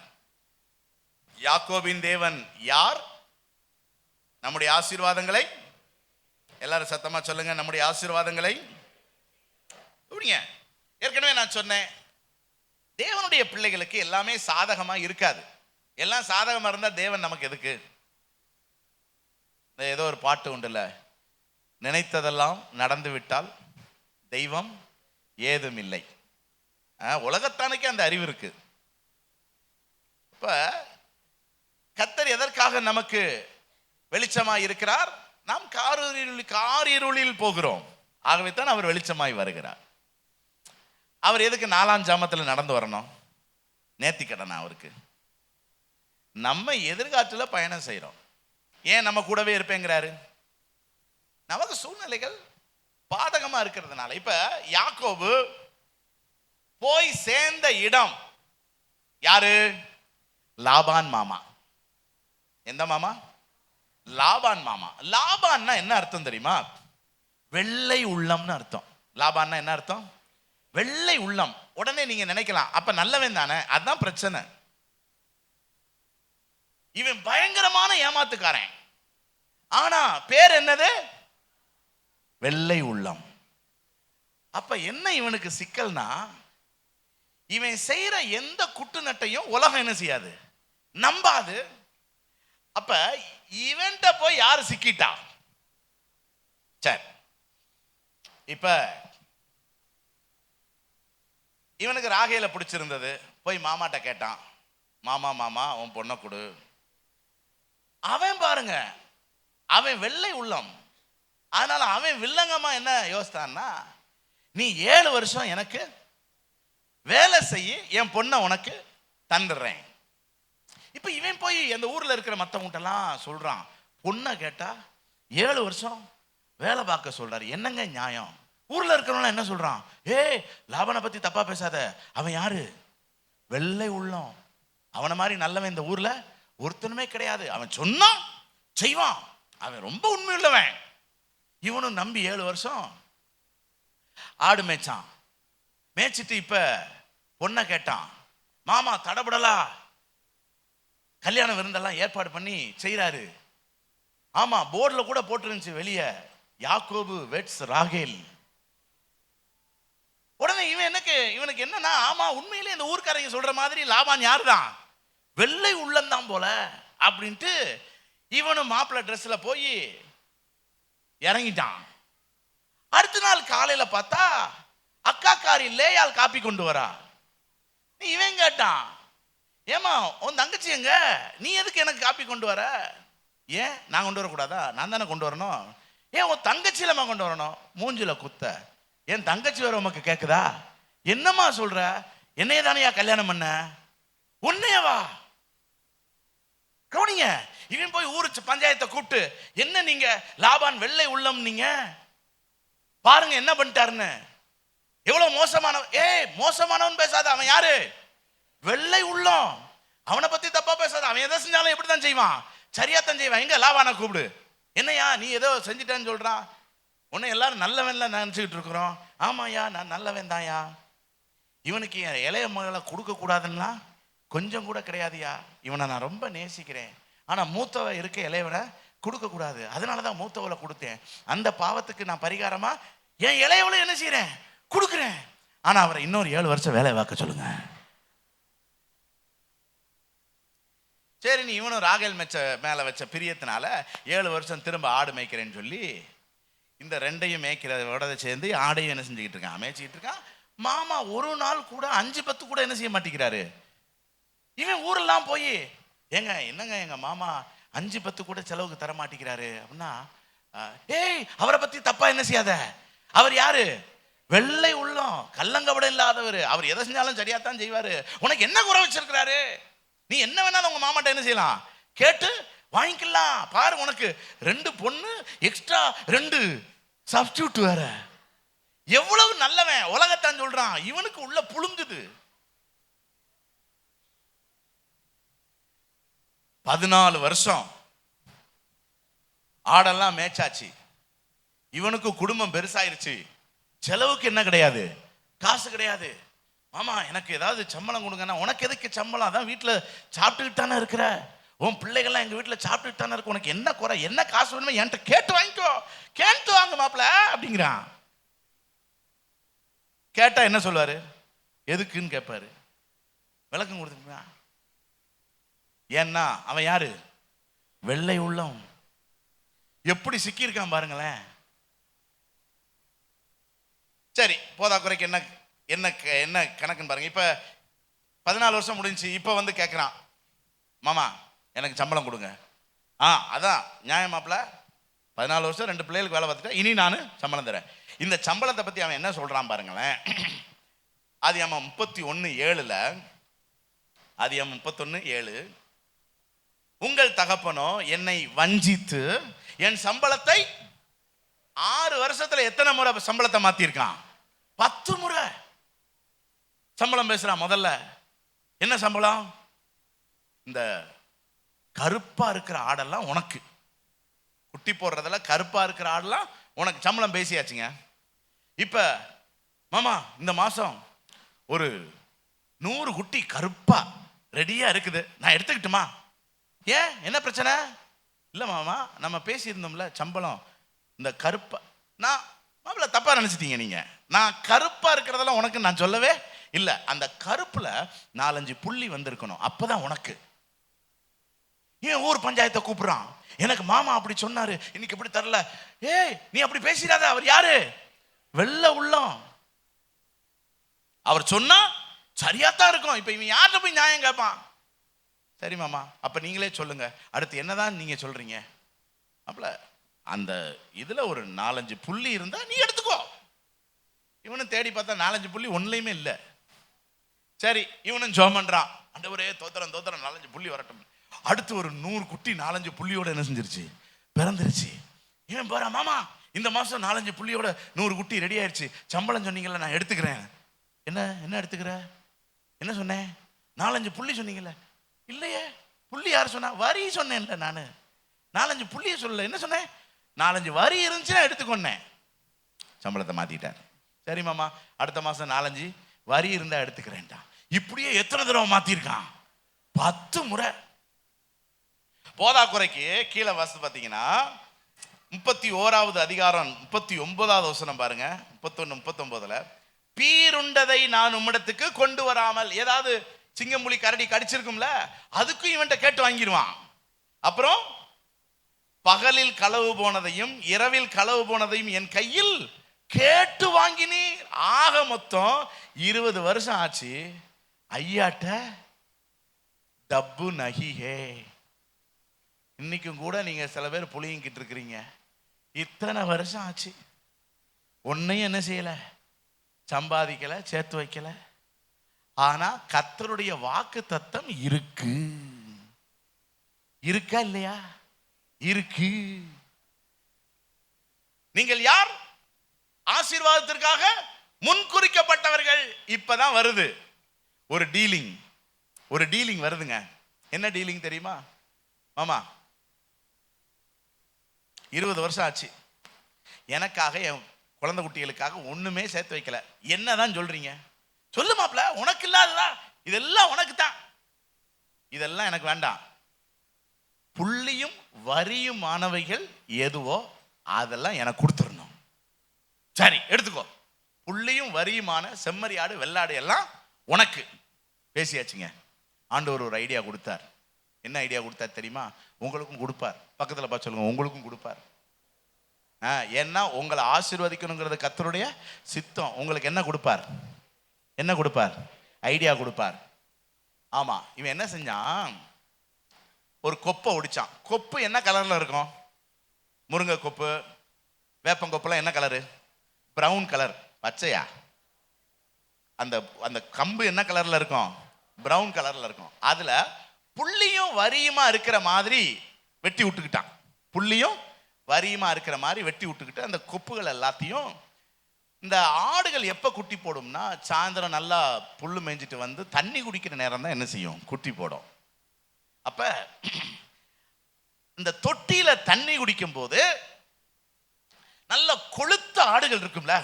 யாக்கோபின் தேவன் யார்? நம்முடைய ஆசீர்வாதங்களை, எல்லாரும் சத்தமா சொல்லுங்க, நம்முடைய ஆசீர்வாதங்களை. ஏற்கனவே நான் சொன்னேன், தேவனுடைய பிள்ளைகளுக்கு எல்லாமே சாதகமா இருக்காது. எல்லாம் சாதகமா இருந்தா தேவன் நமக்கு எதுக்கு? ஏதோ ஒரு பாட்டு உண்டுல்ல, நினைத்ததெல்லாம் நடந்து விட்டால் தெய்வம் ஏதும் இல்லை. உலகத்தானுக்கே அந்த அறிவு இருக்கு. இப்ப கர்த்தர் எதற்காக நமக்கு வெளிச்சமாய் இருக்கிறார்? நாம் காரிருளில் போகிறோம், ஆகவே தான் அவர் வெளிச்சமாய் வருகிறார். அவர் எதுக்கு 4ஆம் ஜாமத்தில் நடந்து வரணும்? நேர்த்திக்கடனா அவருக்கு? நம்ம எதிர்காலத்தில் பயணம் செய்கிறோம், ஏன் நம்ம கூடவே இருப்பேங்கிறாரு? நமக்கு சூழ்நிலைகள் பாதகமா இருக்கிறதுனால. இப்ப யாக்கோபு போய் சேர்ந்த இடம் யாரு? லாபான் மாமா. எந்த மாமா? லாபான் மாமா. லாபான்னா என்ன அர்த்தம் தெரியுமா? வெள்ளை உள்ளம்னு அர்த்தம். லாபான்னா என்ன அர்த்தம்? வெள்ளை உள்ளம். உடனே நீங்க நினைக்கலாம், அப்ப நல்லவன் தானே? அதுதான் பிரச்சனை. இவன் பயங்கரமான ஏமாத்துக்காரன், ஆனா பேர் என்னது? வெள்ளை உள்ளம். அப்ப என்ன இவனுக்கு சிக்கல்னா, இவன் செய்யற எந்த குட்டு நட்டையும் உலகம் என்ன செய்யாது, நம்பாது. அப்ப இவன்ட்ட போய் யாரு சிக்கிட்டா? சரி, இப்ப இவனுக்கு ராகேல பிடிச்சிருந்தது, போய் மாமாட்ட கேட்டான், மாமா மாமா அவன் பொண்ணை கொடு. அவன் பாருங்க, அவன் வெள்ளை உள்ளம், அதனால அவன் வில்லங்கமா என்ன யோசித்தான்னா, நீ 7 வருஷம் எனக்கு வேலை செய்ய, என் பொண்ணை உனக்கு தந்துடுறேன். இப்ப இவன் போய் அந்த ஊர்ல இருக்கிற மத்தவங்கட்டெல்லாம் சொல்றான், பொண்ணை கேட்டா 7 வருஷம் வேலை பார்க்க சொல்றாரு, என்னங்க நியாயம்? ஊர்ல இருக்கிறவங்க என்ன சொல்றான்? லாபனை பத்தி தப்பா பேசாத, அவன் யாரு? வெள்ளை உள்ளம். அவனை மாதிரி நல்லவன் இந்த ஊர்ல ஒருத்தனுமே கிடையாது, அவன் சொன்னா செய்வான், அவன் ரொம்ப உண்மையுள்ளவன். இவனும் நம்பி 7 வருஷம் ஆடு மேய்ச்சான். மேய்ச்சிட்டு இப்ப பொண்ணை கேட்டான். மாமா தடபடலா கல்யாண விருந்தெல்லாம் ஏற்பாடு பண்ணி செய்யறாரு. ஆமா, போர்டுல கூட போட்டுருந்துச்சு வெளியே, யாக்கோபு வெட்ஸ் ராகேல். உடனே இவனுக்கு என்னன்னா, ஆமா உண்மையிலே இந்த ஊர்க்காரங்க சொல்ற மாதிரி லாபான் யாருதான்? வெள்ளை உள்ளந்தான் போல அப்படின்ட்டு இவனும் மாப்பிள்ளை ட்ரெஸ்ல போய் இறங்கிட்டான். அடுத்த நாள் காலையில பார்த்தா அக்காக்காரி லேயால் காப்பி கொண்டு வரா. இவன் கேட்டான், ஏமா உன் தங்கச்சி எங்க? நீ எதுக்கு எனக்கு காப்பி கொண்டு வர? ஏன் நான் கொண்டு வரக்கூடாதா? நான் தானே கொண்டு வரணும். ஏன் உன் தங்கச்சியிலமா கொண்டு வரணும்? மூஞ்சில குத்த, என் தங்கச்சி வர உமக்கு கேக்குதா? என்னம்மா சொல்ற? என்னைய தானையா கல்யாணம் பண்ண? உன்னையவா? கவனிங்க, இவன் போய் ஊரு பஞ்சாயத்தை கூப்பிட்டு, என்ன நீங்க லாபான் வெள்ளை உள்ளம், நீங்க பாருங்க என்ன பண்ணிட்டாருன்னு. எவ்வளவு மோசமானவன் பேசாத, அவன் யாரு? வெள்ளை உள்ளம். அவனை பத்தி தப்பா பேசாத, அவன் எதை செஞ்சாலும் எப்படித்தான் செய்வான், சரியாத்தான் செய்வான். எங்க லாபான கூப்பிடு. என்னையா நீ ஏதோ செஞ்சிட்டேன்னு சொல்றான், உன்னை எல்லாரும் நல்லவன்ல நினைச்சுக்கிட்டு இருக்கிறோம். ஆமாயா நான் நல்லவன் தான்யா. இவனுக்கு என் இளைய மகளை கொடுக்க கூடாதுன்னா கொஞ்சம் கூட கிடையாதுயா. இவனை நான் ரொம்ப நேசிக்கிறேன், ஆனா மூத்தவ இருக்க இளையவனை கொடுக்க கூடாது, அதனாலதான் மூத்தவளை கொடுத்தேன். அந்த பாவத்துக்கு நான் பரிகாரமா என் இளையவளை என்ன செய்யறேன், கொடுக்குறேன். ஆனா அவரை இன்னொரு 7 வருஷம் வேலை பார்க்க சொல்லுங்க. சரி, நீ இவனும் ராகேல் மேல வச்ச பிரியத்தினால 7 வருஷம் திரும்ப ஆடு மேய்க்கிறேன்னு சொல்லி இந்த ரெண்டையும் மேய்க்கிறதோட சேர்ந்து ஆடையும் என்ன செஞ்சுக்கிட்டு இருக்கான், மேய்ச்சிக்கிட்டு இருக்கான். மாமா ஒரு நாள் கூட 5-10 கூட என்ன செய்ய மாட்டேங்கிறாரு. இவன் ஊரெல்லாம் போய், என்னங்க எங்க மாமா 5-10 கூட செலவுக்கு தர மாட்டேங்கிறாரு அப்படின்னா, அவரை பத்தி தப்பா என்ன செய்யாத, அவர் யாரு? வெள்ளை உள்ளம், கள்ளங்கபடம் இல்லாதவர். அவர் எதை செஞ்சாலும் சரியாத்தான் செய்வாரு. உனக்கு என்ன குறை வச்சிருக்கிறாரு? நீ என்ன வேணாலும் உங்க மாமாட்ட என்ன செய்யலாம், கேட்டு வாங்கிக்கலாம். பாரு, உனக்கு 2 பொண்ணு எக்ஸ்ட்ரா 2 சப்ஸ்டியூட் வேற. எவ்வளவு நல்லவன் உலகத்தான் சொல்றான், இவனுக்கு உள்ள புழுங்குது. 14 வருஷம் ஆடெல்லாம் மேய்ச்சாச்சு, இவனுக்கு குடும்பம் பெருசாயிருச்சு, செலவுக்கு என்ன கிடையாது, காசு கிடையாது. மாமா எனக்கு ஏதாவது சம்பளம் கொடுங்கன்னா, உனக்கு எதுக்கு சம்பளம், அதான் வீட்டில் சாப்பிட்டுக்கிட்டு தானே இருக்கிற, உன் பிள்ளைகள்லாம் எங்கள் வீட்டில் சாப்பிட்டுக்கிட்டு தானே இருக்கு, உனக்கு என்ன குறை, என்ன காசு வேணுமோ என்கிட்ட கேட்டு வாங்கிக்கோ, கேட்டு வாங்க மாப்பிள்ள அப்படிங்கிறான். கேட்டா என்ன சொல்லுவாரு, எதுக்குன்னு கேட்பாரு, விளக்கம் கொடுத்துருக்கா. ஏன்னா அவன் யாரு, வெள்ளை உள்ளம். எப்படி சிக்கியிருக்கான் பாருங்களேன். சரி, போதாக்குறைக்கு என்ன என்ன என்ன கணக்குன்னு பாருங்க. இப்ப 14 வருஷம் முடிஞ்சு, இப்ப வந்து கேட்கிறான், மாமா எனக்கு சம்பளம் கொடுங்க. அதான் நியாயம் மாப்பிள்ள, 14 வருஷம் 2 பிள்ளைகளுக்கு வேலை பார்த்துட்டேன், இனி நான் சம்பளம் தரேன். இந்த சம்பளத்தை பத்தி அவன் என்ன சொல்றான் பாருங்களேன். ஆதியாகமம் 31:7, ஆதியாகமம் 31:7, உங்கள் தகப்பனோ என்னை வஞ்சித்து என் சம்பளத்தை 6 வருஷத்துல எத்தனை முறை சம்பளத்தை மாத்திருக்கான், 10 முறை சம்பளம் பேசுறான். முதல்ல என்ன சம்பளம், இந்த கருப்பா இருக்கிற ஆடெல்லாம் உனக்கு, குட்டி போடுறதுல கருப்பா இருக்கிற ஆடெல்லாம் உனக்கு சம்பளம் பேசியாச்சுங்க. இப்ப மாமா இந்த மாசம் ஒரு 100 குட்டி கருப்பா ரெடியா இருக்குது, நான் எடுத்துக்கிட்டுமா, ஏன் என்ன பிரச்சனை, இல்ல மாமா நம்ம பேசியிருந்தோம்ல சம்பளம் இந்த கருப்பா, நான் மாப்பிள்ள தப்பா நினைச்சிட்டீங்க நீங்க, நான் கருப்பா இருக்கிறதெல்லாம் உனக்கு நான் சொல்லவே இல்ல, அந்த கருப்புல 4-5 புள்ளி வந்திருக்கணும், அப்பதான் உனக்கு. ஏன் ஊர் பஞ்சாயத்தை கூப்பிடுறான், எனக்கு மாமா அப்படி சொன்னாரு, இன்னைக்கு இப்படி தரல, ஏய் நீ அப்படி பேசிடாத, அவர் யாரு, வெள்ளை உள்ளம், அவர் சொன்னா சரியாத்தான் இருக்கும். இப்ப இவன் யார்கிட்ட போய் நியாயம் கேட்பான். சரி மாமா அப்ப நீங்களே சொல்லுங்க, அடுத்து என்னதான் நீங்க சொல்றீங்க. அப்பல அந்த இதுல ஒரு 4-5 புள்ளி இருந்தா நீ எடுத்துக்கோ. இவனும் தேடி பார்த்தா 4-5 புள்ளி ஒன்னுலயுமே இல்லை. சரி இவனும் ஜெபம் பண்றான், ஆண்டவரே தோத்திரம் தோத்திரம் 4-5 புள்ளி வரட்டும். அடுத்து ஒரு 100 குட்டி 4-5 புள்ளியோட என்ன செஞ்சிருச்சு, பிறந்துருச்சு. இவன் பாரு மாமா இந்த மாசம் 4-5 புள்ளியோட 100 குட்டி ரெடி ஆயிடுச்சு, சம்பளம் சொன்னீங்கல்ல நான் எடுத்துக்கிறேன். என்ன என்ன எடுத்துக்கிற, என்ன சொன்னேன், 4-5 புள்ளி சொன்னீங்கல்ல, இல்லையே புள்ளி யார் சொன்னா, வரி சொன்னேன்ல, நானு 4-5 புள்ளிய சொல்லல, என்ன சொன்னேன், 4-5 வரி இருந்துச்சுன்னா எடுத்துக்கொன்னேன். சம்பளத்தை மாத்திட்டார். சரி மாமா அடுத்த மாசம் 4-5 வரி இருந்தா எடுத்துக்கிறேன்டா. இப்படியே எத்தனை தடவை மாத்திருக்கான், 10 முறை. போதாக்குறைக்கு கீழே வாசித்து பார்த்தீங்கன்னா 31வது அதிகாரம் 39வது வசனம் பாருங்க. 31-39 பீருண்டதை நான் உம்மிடத்துக்கு கொண்டு வராமல், ஏதாவது சிங்கம்புலி கரடி கடிச்சிருக்கும்ல, அதுக்கும் இவன்ட்ட கேட்டு வாங்கிடுவான். அப்புறம் பகலில் களவு போனதையும் இரவில் களவு போனதையும் என் கையில் கேட்டு வாங்கினீர். ஆக மொத்தம் 20 வருஷம் ஆச்சு. ஐயாட்ட தப்பு நகிஹே. இன்னைக்கும் கூட நீங்க சில பேர் புளிங்கிட்டு இருக்கிறீங்க. இத்தனை வருஷம் ஆச்சு, ஒன்னையும் என்ன செய்யல, சம்பாதிக்கல, சேர்த்து வைக்கல. ஆனா கர்த்தருடைய வாக்கு தத்தம் இருக்கு. இருக்கா இல்லையா, இருக்கு. நீங்கள் யார், ஆசீர்வாதத்திற்காக முன்குறிக்கப்பட்டவர்கள். இப்பதான் வருது ஒரு டீலிங் வருதுங்க. என்ன டீலிங் தெரியுமா மாமா, 20 வருஷம் ஆச்சு, எனக்காக என் குழந்தை குட்டிகளுக்காக ஒண்ணுமே சேர்த்து வைக்கல, என்னதான் சொல்றீங்க, சொல்லு மாப்ள, உனக்கு இல்லாததா, இதெல்லாம் உனக்கு தான், இதெல்லாம் எனக்கு வேண்டாம். புள்ளியும் வரியுமானவைகள் எதுவோ அதெல்லாம் எனக்கு கொடுத்துடணும். சரி எடுத்துக்கோ, புள்ளியும் வரியுமான செம்மறி ஆடு வெள்ளாடு எல்லாம் உனக்கு. பேசியாச்சுங்க. ஆண்டவர் ஒரு ஐடியா கொடுத்தார். என்ன ஐடியா கொடுத்தார் தெரியுமா, உங்களுக்கும் கொடுப்பார். பக்கத்துல பார்த்து சொல்லுங்க, உங்களுக்கும் கொடுப்பார். ஏன்னா உங்களை ஆசீர்வதிக்கணுங்கிறது கர்த்தருடைய சித்தம். உங்களுக்கு என்ன கொடுப்பார், என்ன கொடுப்பார், ஐடியா கொடுப்பார். ஆமா, இவன் என்ன செஞ்சான், ஒரு கொப்பை ஒடிச்சான். கொப்பு என்ன கலர்ல இருக்கும், முருங்கை கொப்பு வேப்பங்கொப்பெல்லாம் என்ன கலரு, பிரவுன் கலர். பச்சையா, அந்த அந்த கம்பு என்ன கலர்ல இருக்கும், பிரவுன் கலர்ல இருக்கும். அதுல புள்ளியும் வரியுமா இருக்கிற மாதிரி வெட்டி விட்டுக்கிட்டான். புள்ளியும் வரியுமா இருக்கிற மாதிரி வெட்டி விட்டுக்கிட்டு அந்த கொப்புகள் எல்லாத்தையும் இந்த ஆடுகள் எப்போ குட்டி போடும்னா, சாயந்தரம் நல்லா புல்லு மேய்ஞ்சிட்டு வந்து தண்ணி குடிக்கிற நேரம் தான் என்ன செய்யும், குட்டி போடும். அப்ப இந்த தொட்டியில தண்ணி குடிக்கும் போது நல்ல கொழுத்த ஆடுகள் இருக்கும்ல,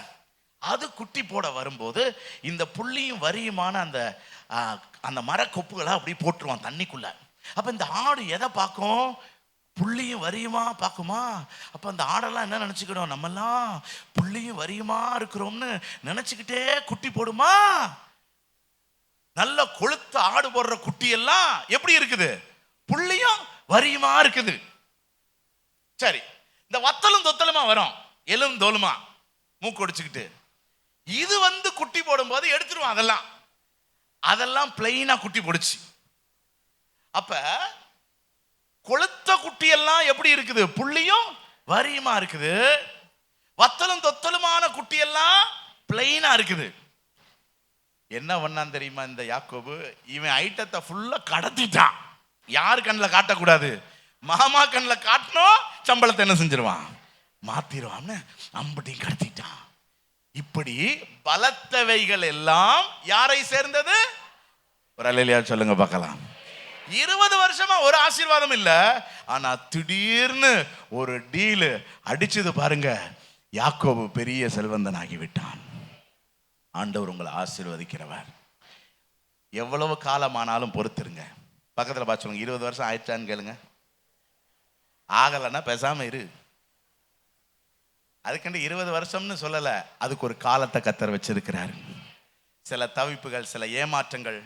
அது குட்டி போட வரும்போது இந்த புள்ளியும் வரியுமான அந்த அந்த மரக்கொப்புகளை அப்படி போட்டுருவான் தண்ணிக்குள்ள. அப்ப இந்த ஆடு எதை பார்க்கும், புள்ளியும் வரியுமா பார்க்குமா. அப்ப அந்த ஆடெல்லாம் என்ன நினைச்சுக்கிடும், நம்மெல்லாம் புள்ளியும் வரியுமா இருக்கிறோம்னு நினைச்சுக்கிட்டே குட்டி போடுமா. நல்ல கொழுத்த ஆடு போடுற குட்டி எல்லாம் எப்படி இருக்குது, புள்ளியும் வரியுமா இருக்குது. சரி, இந்த வத்தலும் தொத்தலுமா வரும், எலும் தோலுமா மூக்கு ஒடிச்சுக்கிட்டு. இது வந்து குட்டி போடும் போது எடுத்துருவான். அதெல்லாம் பிளைனா குட்டி போடுச்சு. அப்ப கொளுத்த குட்டி எல்லாம் எப்படி இருக்குது, புள்ளியும் வரியுமா இருக்குது. வத்தலும் தொத்தலுமான குட்டி எல்லாம் பிளைனா இருக்குது. என்ன பண்ணான் தெரியுமா இந்த யாக்கோபு, இவன் ஐட்டத்தை ஃபுல்லா கடத்திட்டான். யார் கண்ணில் காட்டக்கூடாது, மாமா கண்ணில் காட்டணும், சம்பளத்தை என்ன செஞ்சிருவான், மாத்திருவான்னு அம்பட்டையும் கடத்திட்டான். இப்படி பலத்தவைகள் எல்லாம் யாரை சேர்ந்தது, ஒரு அல்லேலூயா சொல்லுங்க பார்க்கலாம். 20 வருஷமா ஒரு ஆசீர்வாதம் இல்ல, ஆனா திடீர்னு ஒரு டீல் அடிச்சது பாருங்க, யாக்கோபு பெரிய செல்வந்தன் ஆகிவிட்டான். ஆண்டவர் உங்களை ஆசீர்வதிக்கிறவர். எவ்வளவு காலமானாலும் பொறுத்துருங்க. பக்கத்தில் பார்த்து சொல்லுங்க, 20 வருஷம் ஆயிடுச்சான்னு கேளுங்க. ஆகலைன்னா பேசாம இரு. அதுக்கண்டு 20 வருஷம்னு சொல்லல, அதுக்கு ஒரு காலத்தை கர்த்தர் வச்சிருக்கிறார். சில தவிப்புகள், சில ஏமாற்றங்கள்,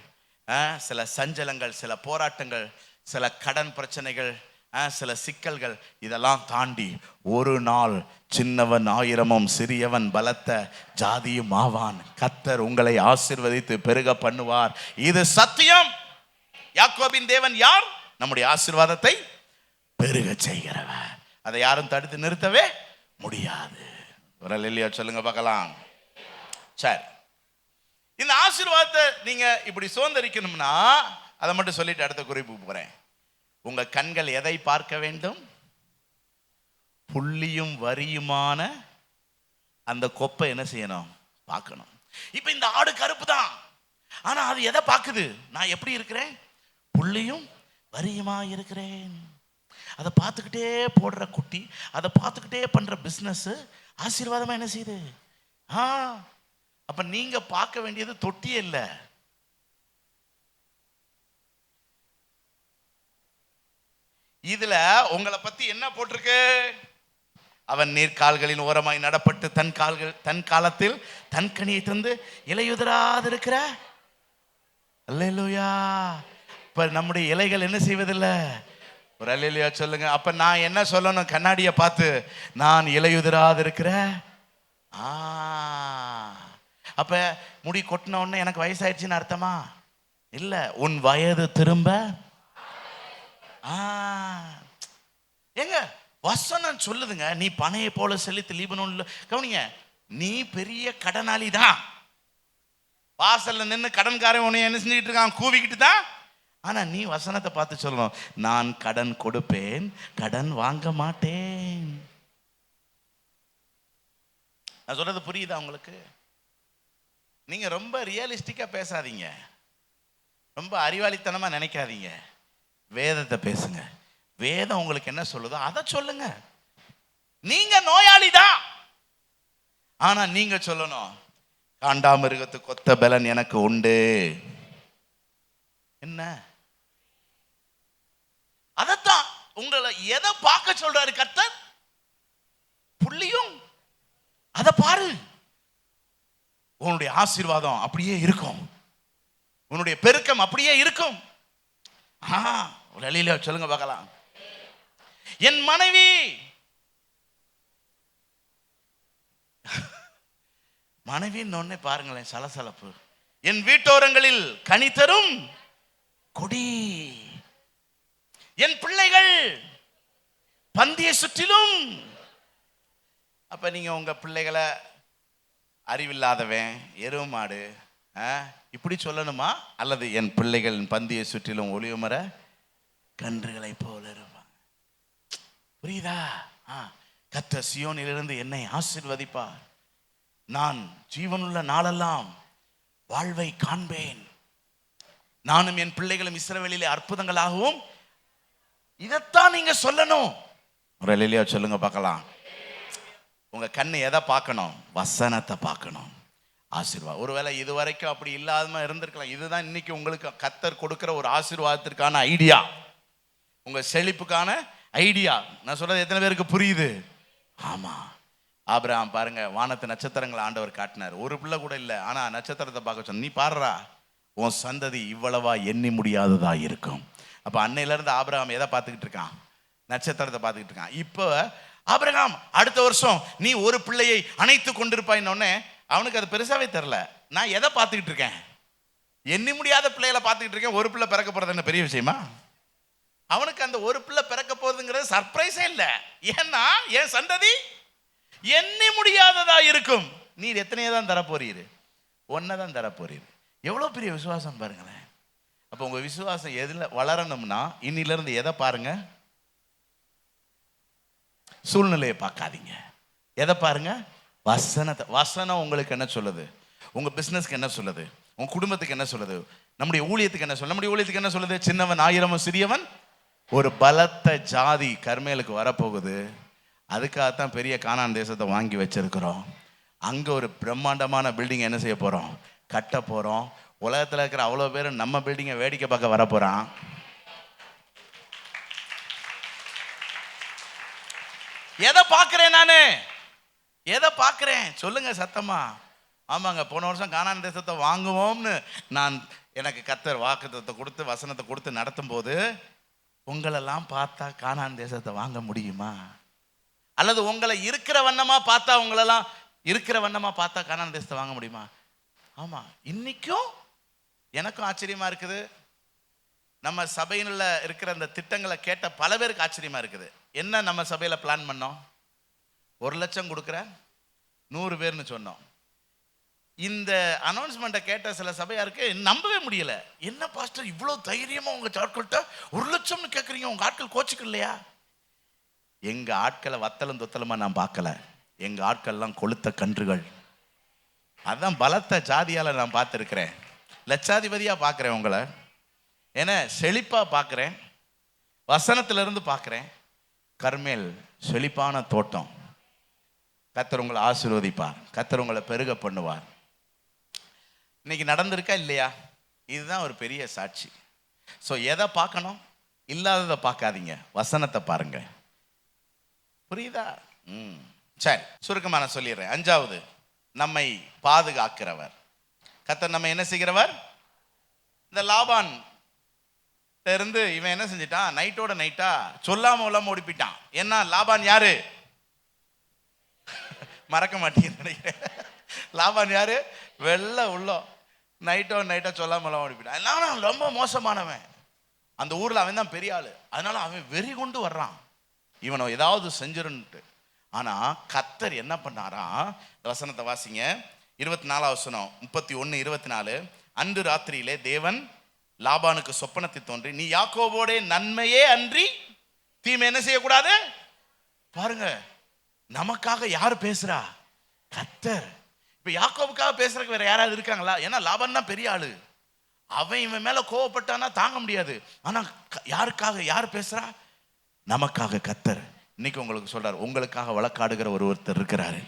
சில சஞ்சலங்கள், சில போராட்டங்கள், சில கடன் பிரச்சனைகள், சில சிக்கல்கள், இதெல்லாம் தாண்டி ஒரு நாள் சின்னவன் ஆயிரமும் சிறியவன் பலத்த ஜாதியும் ஆவான். கர்த்தர் உங்களை ஆசீர்வதித்து பெருக பண்ணுவார். இது சத்தியம். யாக்கோபின் தேவன் யார், நம்முடைய ஆசீர்வாதத்தை பெருக செய்கிறவர். அதை யாரும் தடுத்து நிறுத்தவே முடியாது. ஒரு அல்லேலூயா சொல்லுங்க பார்க்கலாம். சரி, இந்த ஆசீர்வாதத்தை நீங்க இப்படி சுதந்திரிக்கணும்னா அதை மட்டும் சொல்லிட்டு அடுத்த குறிப்புக்கு போறேன். உங்க கண்கள் எதை பார்க்க வேண்டும், புள்ளியும் வரியுமான அந்த கொப்பை என்ன செய்யணும், பார்க்கணும். இப்ப இந்த ஆடு கருப்பு தான், ஆனா அது எதை பார்க்குது, நான் எப்படி இருக்கிறேன், புள்ளியும் வரியுமா இருக்கிறேன். அதை பார்த்துக்கிட்டே போடுற குட்டி, அதை பார்த்துக்கிட்டே பண்ற பிசினஸ் ஆசீர்வாதமா என்ன செய்யுது. அப்ப நீங்க பார்க்க வேண்டியது தொட்டியே இல்லை, இதுல உங்களை பத்தி என்ன போட்டிருக்கு, அவன் நீர்கால்களின் ஓரமாய் நடப்பட்டு தன் காலத்தில் தன் கனியை தந்து இலையுதிராது இருக்கிற. அல்லேலூயா. இப்ப நம்முடைய இலைகள் என்ன செய்வதில்லை, ஒரு அல்லேலூயா சொல்லுங்க. அப்ப நான் என்ன சொல்லணும், கண்ணாடியை பார்த்து நான் இலையுதிராது இருக்கிற. அப்ப முடி கொட்டின உடனே எனக்கு வயசாயிடுச்சுன்னு அர்த்தமா இல்ல, உன் வயது திரும்ப. ஏங்க வசனம் சொல்லுதுங்க, நீ பனையை போல செழித்து லீபனோன்ல. கவனிங்க, நீ பெரிய கடனாளி தான். வாசல்ல நின்று கடன்காரன் உன்னை என்ன செஞ்சுக்கிட்டு இருக்கான், கூவிக்கிட்டு தான். ஆனா நீ வசனத்தை பார்த்து சொல்லணும், நான் கடன் கொடுப்பேன், கடன் வாங்க மாட்டேன். நான் சொல்றது புரியுதா உங்களுக்கு? நீங்க ரொம்ப ரியலிஸ்டிக்கா பேசாதீங்க, ரொம்ப அறிவாளித்தனமா நினைக்காதீங்க. வேதத்தை பேசுங்க. வேதம் உங்களுக்கு என்ன சொல்லுதோ அதை சொல்லுங்க. நீங்க நோயாளி தான், ஆனா நீங்க சொல்லணும், காண்டாமிருகத்து கொத்த பலன் எனக்கு உண்டு. என்ன அதத்தான் உங்களை எதை பார்க்க சொல்றாரு கர்த்தர், புள்ளியும் அதை பாரு. உன்னுடைய ஆசீர்வாதம் அப்படியே இருக்கும், உன்னுடைய பெருக்கம் அப்படியே இருக்கும். சொல்லுங்க பார்க்கலாம். என் மனைவி மனைவின்னு பாருங்களேன், சலசலப்பு. என் வீட்டோரங்களில் கனி தரும் கொடி, என் பிள்ளைகள் பந்தியை சுற்றிலும். அப்ப நீங்க உங்க பிள்ளைகளை அறிவில்லாதவன், எருவு மாடு இப்படி சொல்லணுமா, அல்லது என் பிள்ளைகள் பந்தியை சுற்றிலும் ஒளிவுமர கன்றுகளை போல இருப்பாங்க? புரியுதா? கர்த்தர் சீயோனிலிருந்து என்னை ஆசீர்வதிப்பார். நான் ஜீவனுள்ள நாளெல்லாம் வாழ்வை காண்பேன், நானும் என் பிள்ளைகளும் இஸ்ரவேலிலே அற்புதங்களாகவும். இதைத்தான் நீங்க சொல்லணும். ஒரு அல்லேலூயா சொல்லுங்க பார்க்கலாம். உங்க கண்ணு எதை பார்க்கணும்? வசனத்தை பார்க்கணும். ஆசீர்வாதம். ஒருவேளை இது வரைக்கும் அப்படி இல்லாம இருந்திருக்கலாம். இதுதான் இன்னைக்கு உங்களுக்கு கர்த்தர் கொடுக்கிற ஒரு ஆசீர்வாதத்திற்கான ஐடியா, உங்க செழிப்புக்கான ஐடியா. நான் சொல்றது எத்தனை பேருக்கு புரியுது? ஆமா. ஆபிரகாம் பாருங்க, வானத்து நட்சத்திரங்களை ஆண்டவர் காட்டினார். ஒரு பிள்ளை கூட இல்லை, ஆனா நட்சத்திரத்தை பார்க்க சொன்ன. நீ பாடுறா, உன் சந்ததி இவ்வளவா எண்ணி முடியாததா இருக்கும். அப்ப அன்னையில இருந்து ஆபிரகாம் எதை பார்த்துக்கிட்டு இருக்கான்? நட்சத்திரத்தை பார்த்துக்கிட்டு இருக்கான். இப்போ ஆபிரகாம் அடுத்த வருஷம் நீ ஒரு பிள்ளையை அணைத்து கொண்டிருப்பாயின்னொன்னே அவனுக்கு அது பெருசாவே தெரியல. நான் எதை பார்த்துக்கிட்டு இருக்கேன்? எண்ணி முடியாத பிள்ளைகளை பார்த்துக்கிட்டு இருக்கேன். ஒரு பிள்ளை பிறக்க போறது என்ன பெரிய விஷயமா? அவனுக்கு அந்த ஒரு பிள்ளை பிறக்க போகுதுங்கிறது சர்ப்ரைஸே இல்லை. ஏன்னா என் சந்ததி எண்ணி முடியாததா இருக்கும். நீர் எத்தனையோ தான் தரப்போறீரு? ஒன்னதான் தரப்போறீரு. எவ்வளவு பெரிய விசுவாசம் பாருங்களேன். அப்போ உங்க விசுவாசம் எதுல வளரணும்னா இன்னில இருந்து எதை பாருங்க? சூழ்நிலையை பார்க்காதீங்க. எதை பாருங்க? வசனத்தை. வசனம் உங்களுக்கு என்ன சொல்லுது? உங்க பிசினஸ்க்கு என்ன சொல்லுது? உங்க குடும்பத்துக்கு என்ன சொல்லுது? நம்முடைய ஊழியத்துக்கு என்ன சொல்லுது? நம்முடைய ஊழியத்துக்கு என்ன சொல்லுது? சின்னவன் ஆயிரமும் சிறியவன் ஒரு பலத்த ஜாதி கர்மேலுக்கு வரப்போகுது. அதுக்காகத்தான் பெரிய கானான் தேசத்தை வாங்கி வச்சிருக்கிறோம். அங்க ஒரு பிரம்மாண்டமான பில்டிங் என்ன செய்ய போறோம்? கட்ட போறோம். உலகத்தில் இருக்கிற அவ்வளோ பேர் நம்ம பில்டிங்கை வேடிக்கை பார்க்க வர போறான். எதை பார்க்கிறேன் நானு? எதை பார்க்கிறேன் சொல்லுங்க சத்தமா? ஆமாங்க, போன வருஷம் கானான் தேசத்தை வாங்குவோம்னு நான் எனக்கு கர்த்தர் வாக்குத்தத்தத்தை கொடுத்து வசனத்தை கொடுத்து நடத்தும் போது, உங்களெல்லாம் பார்த்தா கானான் தேசத்தை வாங்க முடியுமா? அல்லது உங்களை இருக்கிற வண்ணமா பார்த்தா, உங்களெல்லாம் இருக்கிற வண்ணமா பார்த்தா கானான் தேசத்தை வாங்க முடியுமா? ஆமா, இன்னைக்கும் எனக்கும் ஆச்சரியமா இருக்குது. நம்ம சபையில இருக்கிற அந்த திட்டங்களை கேட்ட பல பேருக்கு ஆச்சரியமா இருக்குது. என்ன நம்ம சபையில பிளான் பண்ணோம்? 1,00,000 கொடுக்குற 100 பேர்னு சொன்னோம். இந்த அனௌன்ஸ்மெண்ட்டை கேட்ட சில சபையாருக்கு நம்பவே முடியல. என்ன பாஸ்டர் இவ்வளோ தைரியமா உங்க ஆட்கள்கிட்ட 1,00,000 கேட்குறீங்க, உங்க ஆட்கள் கோச்சுக்கு இல்லையா? எங்க ஆட்களை வத்தலும் தொத்தலுமா நான் பார்க்கல. எங்க ஆட்கள்லாம் கொளுத்த கன்றுகள். அதான் பலத்த ஜாதியால நான் பார்த்துருக்கிறேன். லட்சாதிபதியா பார்க்கிறேன் உங்களை. ஏன்னா செழிப்பா பார்க்கிறேன், வசனத்திலிருந்து பார்க்கிறேன். கர்மேல் செழிப்பான தோட்டம். கர்த்தர் உங்களை ஆசீர்வதிப்பார், கர்த்தர் உங்களை பெருக பண்ணுவார். இன்னைக்கு நடந்திருக்கா இல்லையா? இதுதான் ஒரு பெரிய சாட்சி. ஸோ எதை பார்க்கணும்? இல்லாததை பார்க்காதீங்க, வசனத்தை பாருங்க. புரியுதா? சரி, சுருக்கமாக நான் சொல்லிடுறேன். 5வது, நம்மை பாதுகாக்கிறவர். கர்த்தர் நம்ம என்ன செய்கிறவர்? இந்த லாபான் இருந்து இவன் என்ன செஞ்சிட்டான்? நைட்டோட நைட்டா சொல்லாம கொள்ளாம ஓடிப்பிட்டான். ஏன்னா லாபான் யாரு? மறக்க மாட்டீங்க நினைக்கிறேன். லாபான் யாரு? வெள்ள உள்ளம். நைட்டோட நைட்டா சொல்லாம ஓடிப்பிட்டான். எல்லாம் ரொம்ப மோசமானவன். அந்த ஊர்ல அவன் தான் பெரிய ஆளு. அதனால அவன் வெறி கொண்டு வர்றான், இவனை ஏதாவது செஞ்சிருன்ட்டு. ஆனா கர்த்தர் என்ன பண்ணாரா? வசனத்தை வாசிங்க. 24 வசனம், 31-24. அன்று ராத்திரியிலே தேவன் லாபானுக்கு சொப்பனத்தை தோன்றி, நீ யாக்கோபோட நன்மையே அன்றி தீமை என்ன செய்யக்கூடாது. பாருங்க, நமக்காக யார் பேசுறா? கர்த்தர். இப்ப யாக்கோபுக்காக பேசுறதுக்கு வேற யாராவது இருக்காங்களா? ஏன்னா லாபான் தான் பெரிய ஆளு. அவன் இவன் மேல கோவப்பட்டானா தாங்க முடியாது. ஆனா யாருக்காக யார் பேசுறா? நமக்காக கர்த்தர். இன்னைக்கு உங்களுக்கு சொல்றாரு, உங்களுக்காக வழக்காடுகிற ஒருத்தர் இருக்கிறாரு,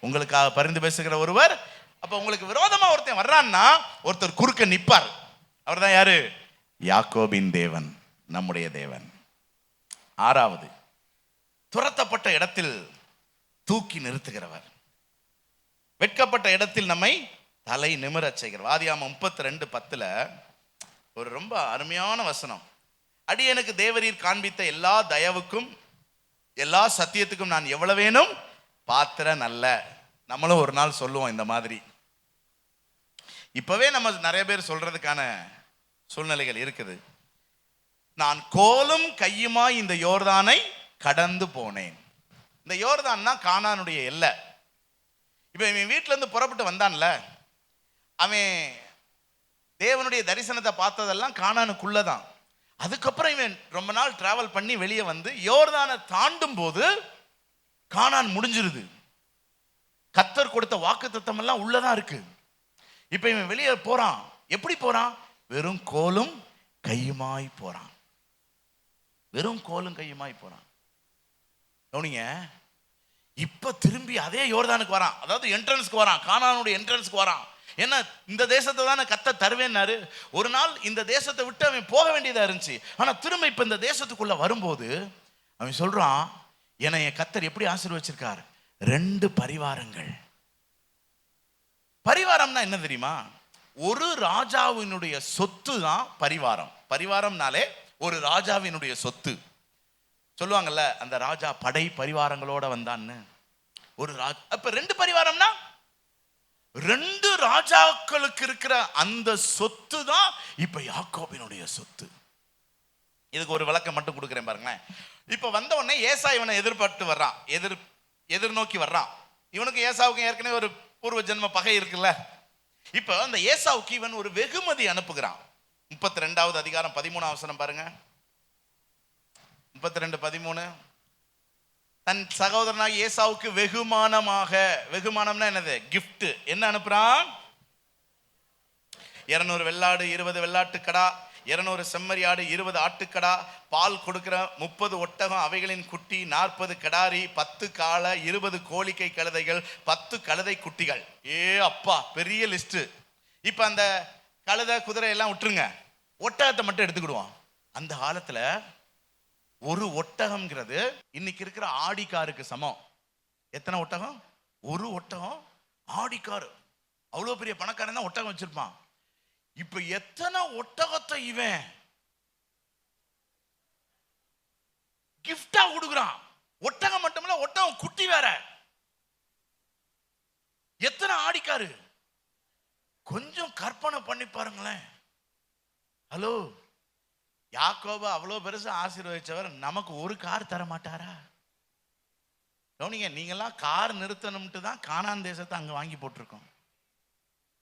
உங்களுக்காக பரிந்து பேசுகிற ஒருவர். அப்ப உங்களுக்கு விரோதமா ஒருத்தன் வர்றான்னா ஒருத்தர் குறுக்க நிப்பார். அவர் தான் யாரு? யாக்கோபின் தேவன், நம்முடைய தேவன். 6வது, துரத்தப்பட்ட இடத்தில் தூக்கி நிறுத்துகிறவர். வெட்கப்பட்ட இடத்தில் நம்மை தலை நிமிரச் செய்கிறவர். ஆதியாகமம் 32:10 ஒரு ரொம்ப அருமையான வசனம். அடியேனுக்கு தேவரீர் காண்பித்த எல்லா தயவுக்கும் எல்லா சத்தியத்துக்கும் நான் எவ்வளவேனும் பாத்திரன் அல்ல. நம்மளும் ஒரு நாள் சொல்லுவோம் இந்த மாதிரி. இப்பவே நம்ம நிறைய பேர் சொல்றதுக்கான சூழ்நிலைகள் இருக்குது. நான் கோலும் கையுமாய் இந்த யோர்தானை கடந்து போனேன். இந்த யோர்தான் தான் கானானுடைய எல்லை. இப்ப இவன் வீட்டுல இருந்து புறப்பட்டு வந்தான்ல, அவன் தேவனுடைய தரிசனத்தை பார்த்ததெல்லாம் கானானுக்குள்ளதான். அதுக்கப்புறம் இவன் ரொம்ப நாள் டிராவல் பண்ணி வெளியே வந்து யோர்தானை தாண்டும் போது கானான் முடிஞ்சிருது. கர்த்தர் கொடுத்த வாக்குத்தத்தம் எல்லாம் உள்ளதான் இருக்கு. இப்ப இவன் வெளியே போறான். எப்படி போறான்? வெறும் கோலும் கையுமாய் போறான். வெறும் கோலும் கையுமாய் போறான். கவனிங்க, இப்ப திரும்பி அதே யோர்தானுக்கு வரான். அதாவது என்ட்ரன்ஸ்க்கு வரான், கானானுடைய என்ட்ரன்ஸ்க்கு வரான். ஏன்னா இந்த தேசத்தை தானே கர்த்தர் தருவேன்னாரு. ஒரு நாள் இந்த தேசத்தை விட்டு அவன் போக வேண்டியதா இருந்துச்சு. ஆனா திரும்ப இப்ப இந்த தேசத்துக்குள்ள வரும்போது அவன் சொல்றான், என்னை கர்த்தர் எப்படி ஆசீர்வதிச்சிருக்கார்? 2 பரிவாரங்கள். பரிவாரம்னா என்ன தெரியுமா? ஒரு ராஜாவினுடைய சொத்து தான் பரிவாரம். பரிவாரம்னாலே ஒரு ராஜாவினுடைய சொத்து. சொல்லுவாங்கல்ல, அந்த ராஜா படை பரிவாரங்களோட வந்தான்னு. ஒரு ராஜா, அப்ப 2 பரிவாரம்னா 2 ராஜாக்களுக்கு இருக்கிற அந்த சொத்து தான் இப்ப யாக்கோபினுடைய சொத்து. இதுக்கு ஒரு விளக்கம் மட்டும் கொடுக்குறேன் பாருங்களேன். இப்ப வந்த உடனே ஏசா இவனை எதிர்பார்த்து வர்றான், எதிர்நோக்கி வர்றான். இவனுக்கு ஏசாவுக்கு ஏற்கனவே ஒரு பூர்வ ஜென்ம பகை இருக்குல்ல. இப்ப அந்த ஏசாவுக்கு இவன் ஒரு வெகுமதி அனுப்புகிறான். 32வது அதிகாரம் 13ஆம் வசனம் பாருங்க. 32:13. தன் சகோதரனாக ஏசாவுக்கு வெகுமானமாக, வெகுமானம்னா என்னது? கிஃப்ட். என்ன அனுப்புறான்? 200 வெள்ளாடு, 20 வெள்ளாட்டு கடா, 200 செம்மறியாடு, 20 ஆட்டுக்கடா, பால் கொடுக்கிற 30 ஒட்டகம், அவைகளின் குட்டி, 40 கடாரி, 10 காளை, 20 கோழிக்கை கழுதைகள், 10 கழுதை குட்டிகள். ஏ அப்பா, பெரிய லிஸ்ட். இப்ப அந்த கழுதை குதிரை எல்லாம் விட்டுருங்க, ஒட்டகத்தை மட்டும் எடுத்துக்கிடுவான். அந்த காலத்துல ஒரு ஒட்டகம்ங்கிறது இன்னைக்கு இருக்கிற ஆடி காருக்கு சமம். எத்தனை ஒட்டகம்? ஒரு ஒட்டகம் ஆடி காரு. அவ்வளவு பெரிய பணக்காரன் தான் ஒட்டகம் வச்சிருப்பான். இப்ப எத்தனை ஒட்டகத்தை இவன் கிஃப்டா கொடுக்குறான். ஒட்டகம் மட்டுமில்ல, ஒட்டகம் குட்டி வேற. எத்தனை ஆடிக்காரு? கொஞ்சம் கற்பனை பண்ணி பாருங்களேன். ஹலோ, யாக்கோபு அவ்வளவு பெருசா ஆசீர்வதிச்சவர் நமக்கு ஒரு கார் தர மாட்டாரா? கவனிங்க, நீங்கெல்லாம் கார் நிறுத்தணும்ட்டு தான் கானான் தேசத்தை அங்க வாங்கி போட்டிருக்கோம்.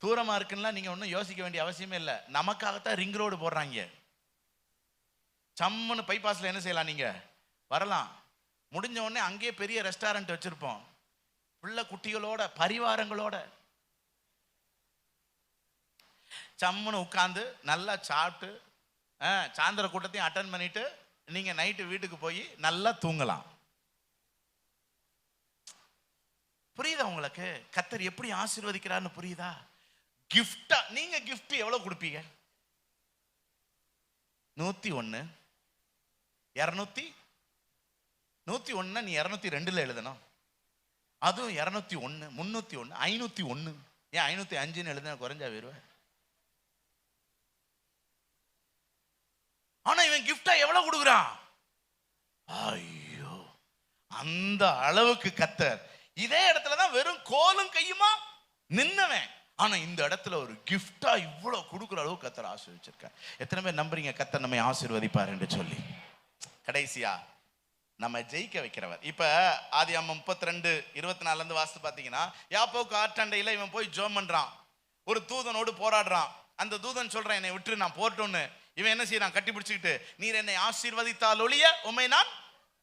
தூரமா இருக்குன்னா நீங்க ஒன்றும் யோசிக்க வேண்டிய அவசியமே இல்லை. நமக்காகத்தான் ரிங் ரோடு போடுறாங்க. சம்முன்னு பைபாஸ்ல என்ன செய்யலாம், நீங்க வரலாம். முடிஞ்ச உடனே அங்கேயே பெரிய ரெஸ்டாரண்ட் வச்சிருப்போம், பிள்ளை குட்டிகளோட பரிவாரங்களோட. சம்முன்னு உட்காந்து நல்லா சாப்பிட்டு சாயந்தர கூட்டத்தையும் அட்டன் பண்ணிட்டு நீங்க நைட்டு வீட்டுக்கு போய் நல்லா தூங்கலாம். புரியுதா உங்களுக்கு? கர்த்தர் எப்படி ஆசீர்வதிக்கிறார்னு புரியுதா? கிஃப்டா. நீங்க கிஃப்ட் எவ்வளவு கொடுப்பீங்க? 101, 200, 101 நீ 202ல எழுதணும். அதுவும் 201, 301, 501. ஏன் 505ன்னு எழுதுனா குறைஞ்சா வருவேன். ஆனா இவன் கிஃப்டா எவ்வளவு கொடுக்குறான்? ஐயோ, அந்த அளவுக்கு கர்த்தர் இதே இடத்துலதான் வெறும் கோலும் கையுமா நின்னவன். ஆனா இந்த இடத்துல ஒரு கிஃப்டா இவ்வளவு கொடுக்குற அளவுக்கு கர்த்தர் ஆசீர்வதிச்சிருக்கார். எத்தனை பேர் நம்புறீங்க கர்த்தர் நம்மை ஆசீர்வதிப்பார் என்று சொல்லி? கடைசியா நம்ம ஜெயிக்க வைக்கிறவர். இப்ப ஆதியாகமம் 32:24 இருந்து வாசித்து பாத்தீங்கன்னா, யாக்கோபு ஆற்றண்டையில இவன் போய் ஜெபம் பண்றான். ஒரு தூதனோடு போராடுறான். அந்த தூதன் சொல்றான், என்னை விட்டு நான் போறட்டும்னு. இவன் என்ன செய்யறான்? கட்டி பிடிச்சுக்கிட்டு, நீர் என்னை ஆசீர்வதித்தால் ஒழிய உம்மை நான்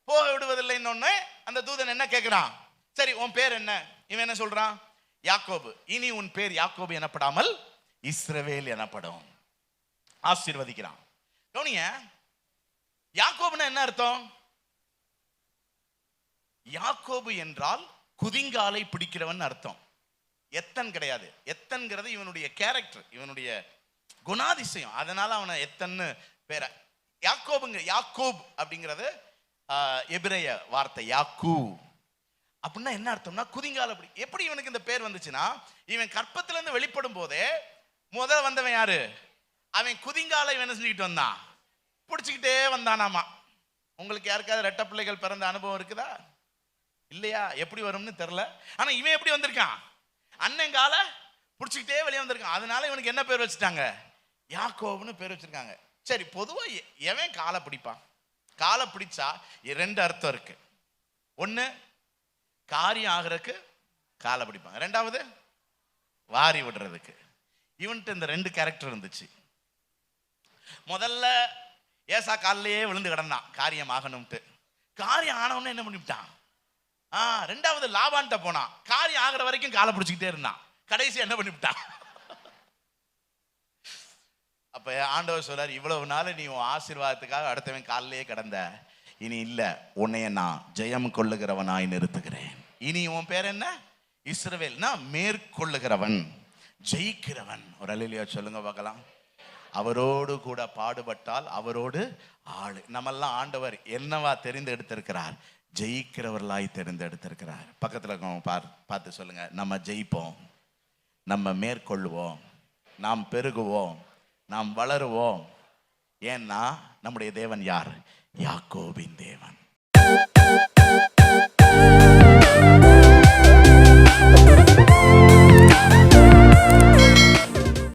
போக விடுவதில்லைன்னு அந்த தூதன் என்ன கேட்கிறான்? சரி, உன் பேர் என்ன? இவன் என்ன சொல்றான்? யாக்கோபு. இனி உன் பேர் யாக்கோபு எனப்படாமல் இஸ்ரவேல் எனப்படும். ஆசீர்வதிக்கிறான். கவனிங்க, யாக்கோபுன்னா என்ன அர்த்தம்? யாக்கோபு என்றால் குதிங்காலை பிடிக்கிறவன் அர்த்தம். எத்தன் கிடையாது. எத்தன்கிறது இவனுடைய கேரக்டர், இவனுடைய குணாதிசயம். அதனால அவனை எத்தன்னு பேர. யாக்கோபுங்க, யாக்கோப் அப்படிங்கிறது எபிரேய வார்த்தை யாக்கூ. அப்படின்னா என்ன அர்த்தம்னா குதிங்கால. எப்படி இவனுக்கு இந்த பேர் வந்துச்சுன்னா, இவன் கற்பத்துல இருந்து வெளிப்படும் போதே முதல்ல வந்தவன் யாரு? அவன் குதிங்கால இவன் செஞ்சுக்கிட்டு வந்தான், பிடிச்சுக்கிட்டே வந்தானாமா. உங்களுக்கு யாருக்காவது ரெட்ட பிள்ளைகள் பிறந்த அனுபவம் இருக்குதா? இல்லையா? எப்படி வரும்னு தெரியல. ஆனா இவன் எப்படி வந்திருக்கான்? அண்ணன் கால பிடிச்சிக்கிட்டே வெளியே வந்திருக்கான். அதனால இவனுக்கு என்ன பேர் வச்சுட்டாங்க? யாக்கோபுன்னு பேர் வச்சிருக்காங்க. சரி, பொதுவா எவன் காலை பிடிப்பான்? காலை பிடிச்சா 2 அர்த்தம் இருக்கு. ஒண்ணு, காரியம் ஆகிறதுக்கு காலை பிடிப்பாங்க. 2வது, வாரி விடுறதுக்கு. இவன்ட்டு இந்த 2 கேரக்டர் இருந்துச்சு. முதல்ல ஏசா காலிலேயே விழுந்து கிடந்தான் காரியம் ஆகணும்ட்டு. காரியம் ஆனவன்னு என்ன பண்ணிவிட்டான்? ரெண்டாவது லாபான்ட்ட போனான். காரியம் ஆகிற வரைக்கும் காலை பிடிச்சிக்கிட்டே இருந்தான். கடைசி என்ன பண்ணிவிட்டான்? அப்ப ஆண்டவர் சொல்றார், இவ்வளவு நாள் நீ உன் ஆசீர்வாதத்துக்காக அடுத்தவன் காலிலேயே கிடந்த, இனி இல்ல, உன்னைய நான் ஜெயம் கொள்ளுகிறவனாய் நிறுத்துகிறேன். இனி உன் பேர் என்ன? இஸ்ரவேல். நான் மேற்கொள்ளுகிறவன், ஜெயிக்கிறவன். ஒரு அல்லேலூயா சொல்லுங்க பார்க்கலாம். அவரோடு கூட பாடுபட்டால் அவரோடு ஆளு. நம்மெல்லாம் ஆண்டவர் என்னவா தெரிந்தெடுத்திருக்கிறார்? ஜெயிக்கிறவர்களாய் தெரிந்தெடுத்திருக்கிறார். பக்கத்தில் பார்த்து சொல்லுங்க, நம்ம ஜெயிப்போம், நம்ம மேற்கொள்ளுவோம், நாம் பெருகுவோம், நாம் வளருவோம். ஏன்னா நம்முடைய தேவன் யார்? யாக்கோபின் தேவன்.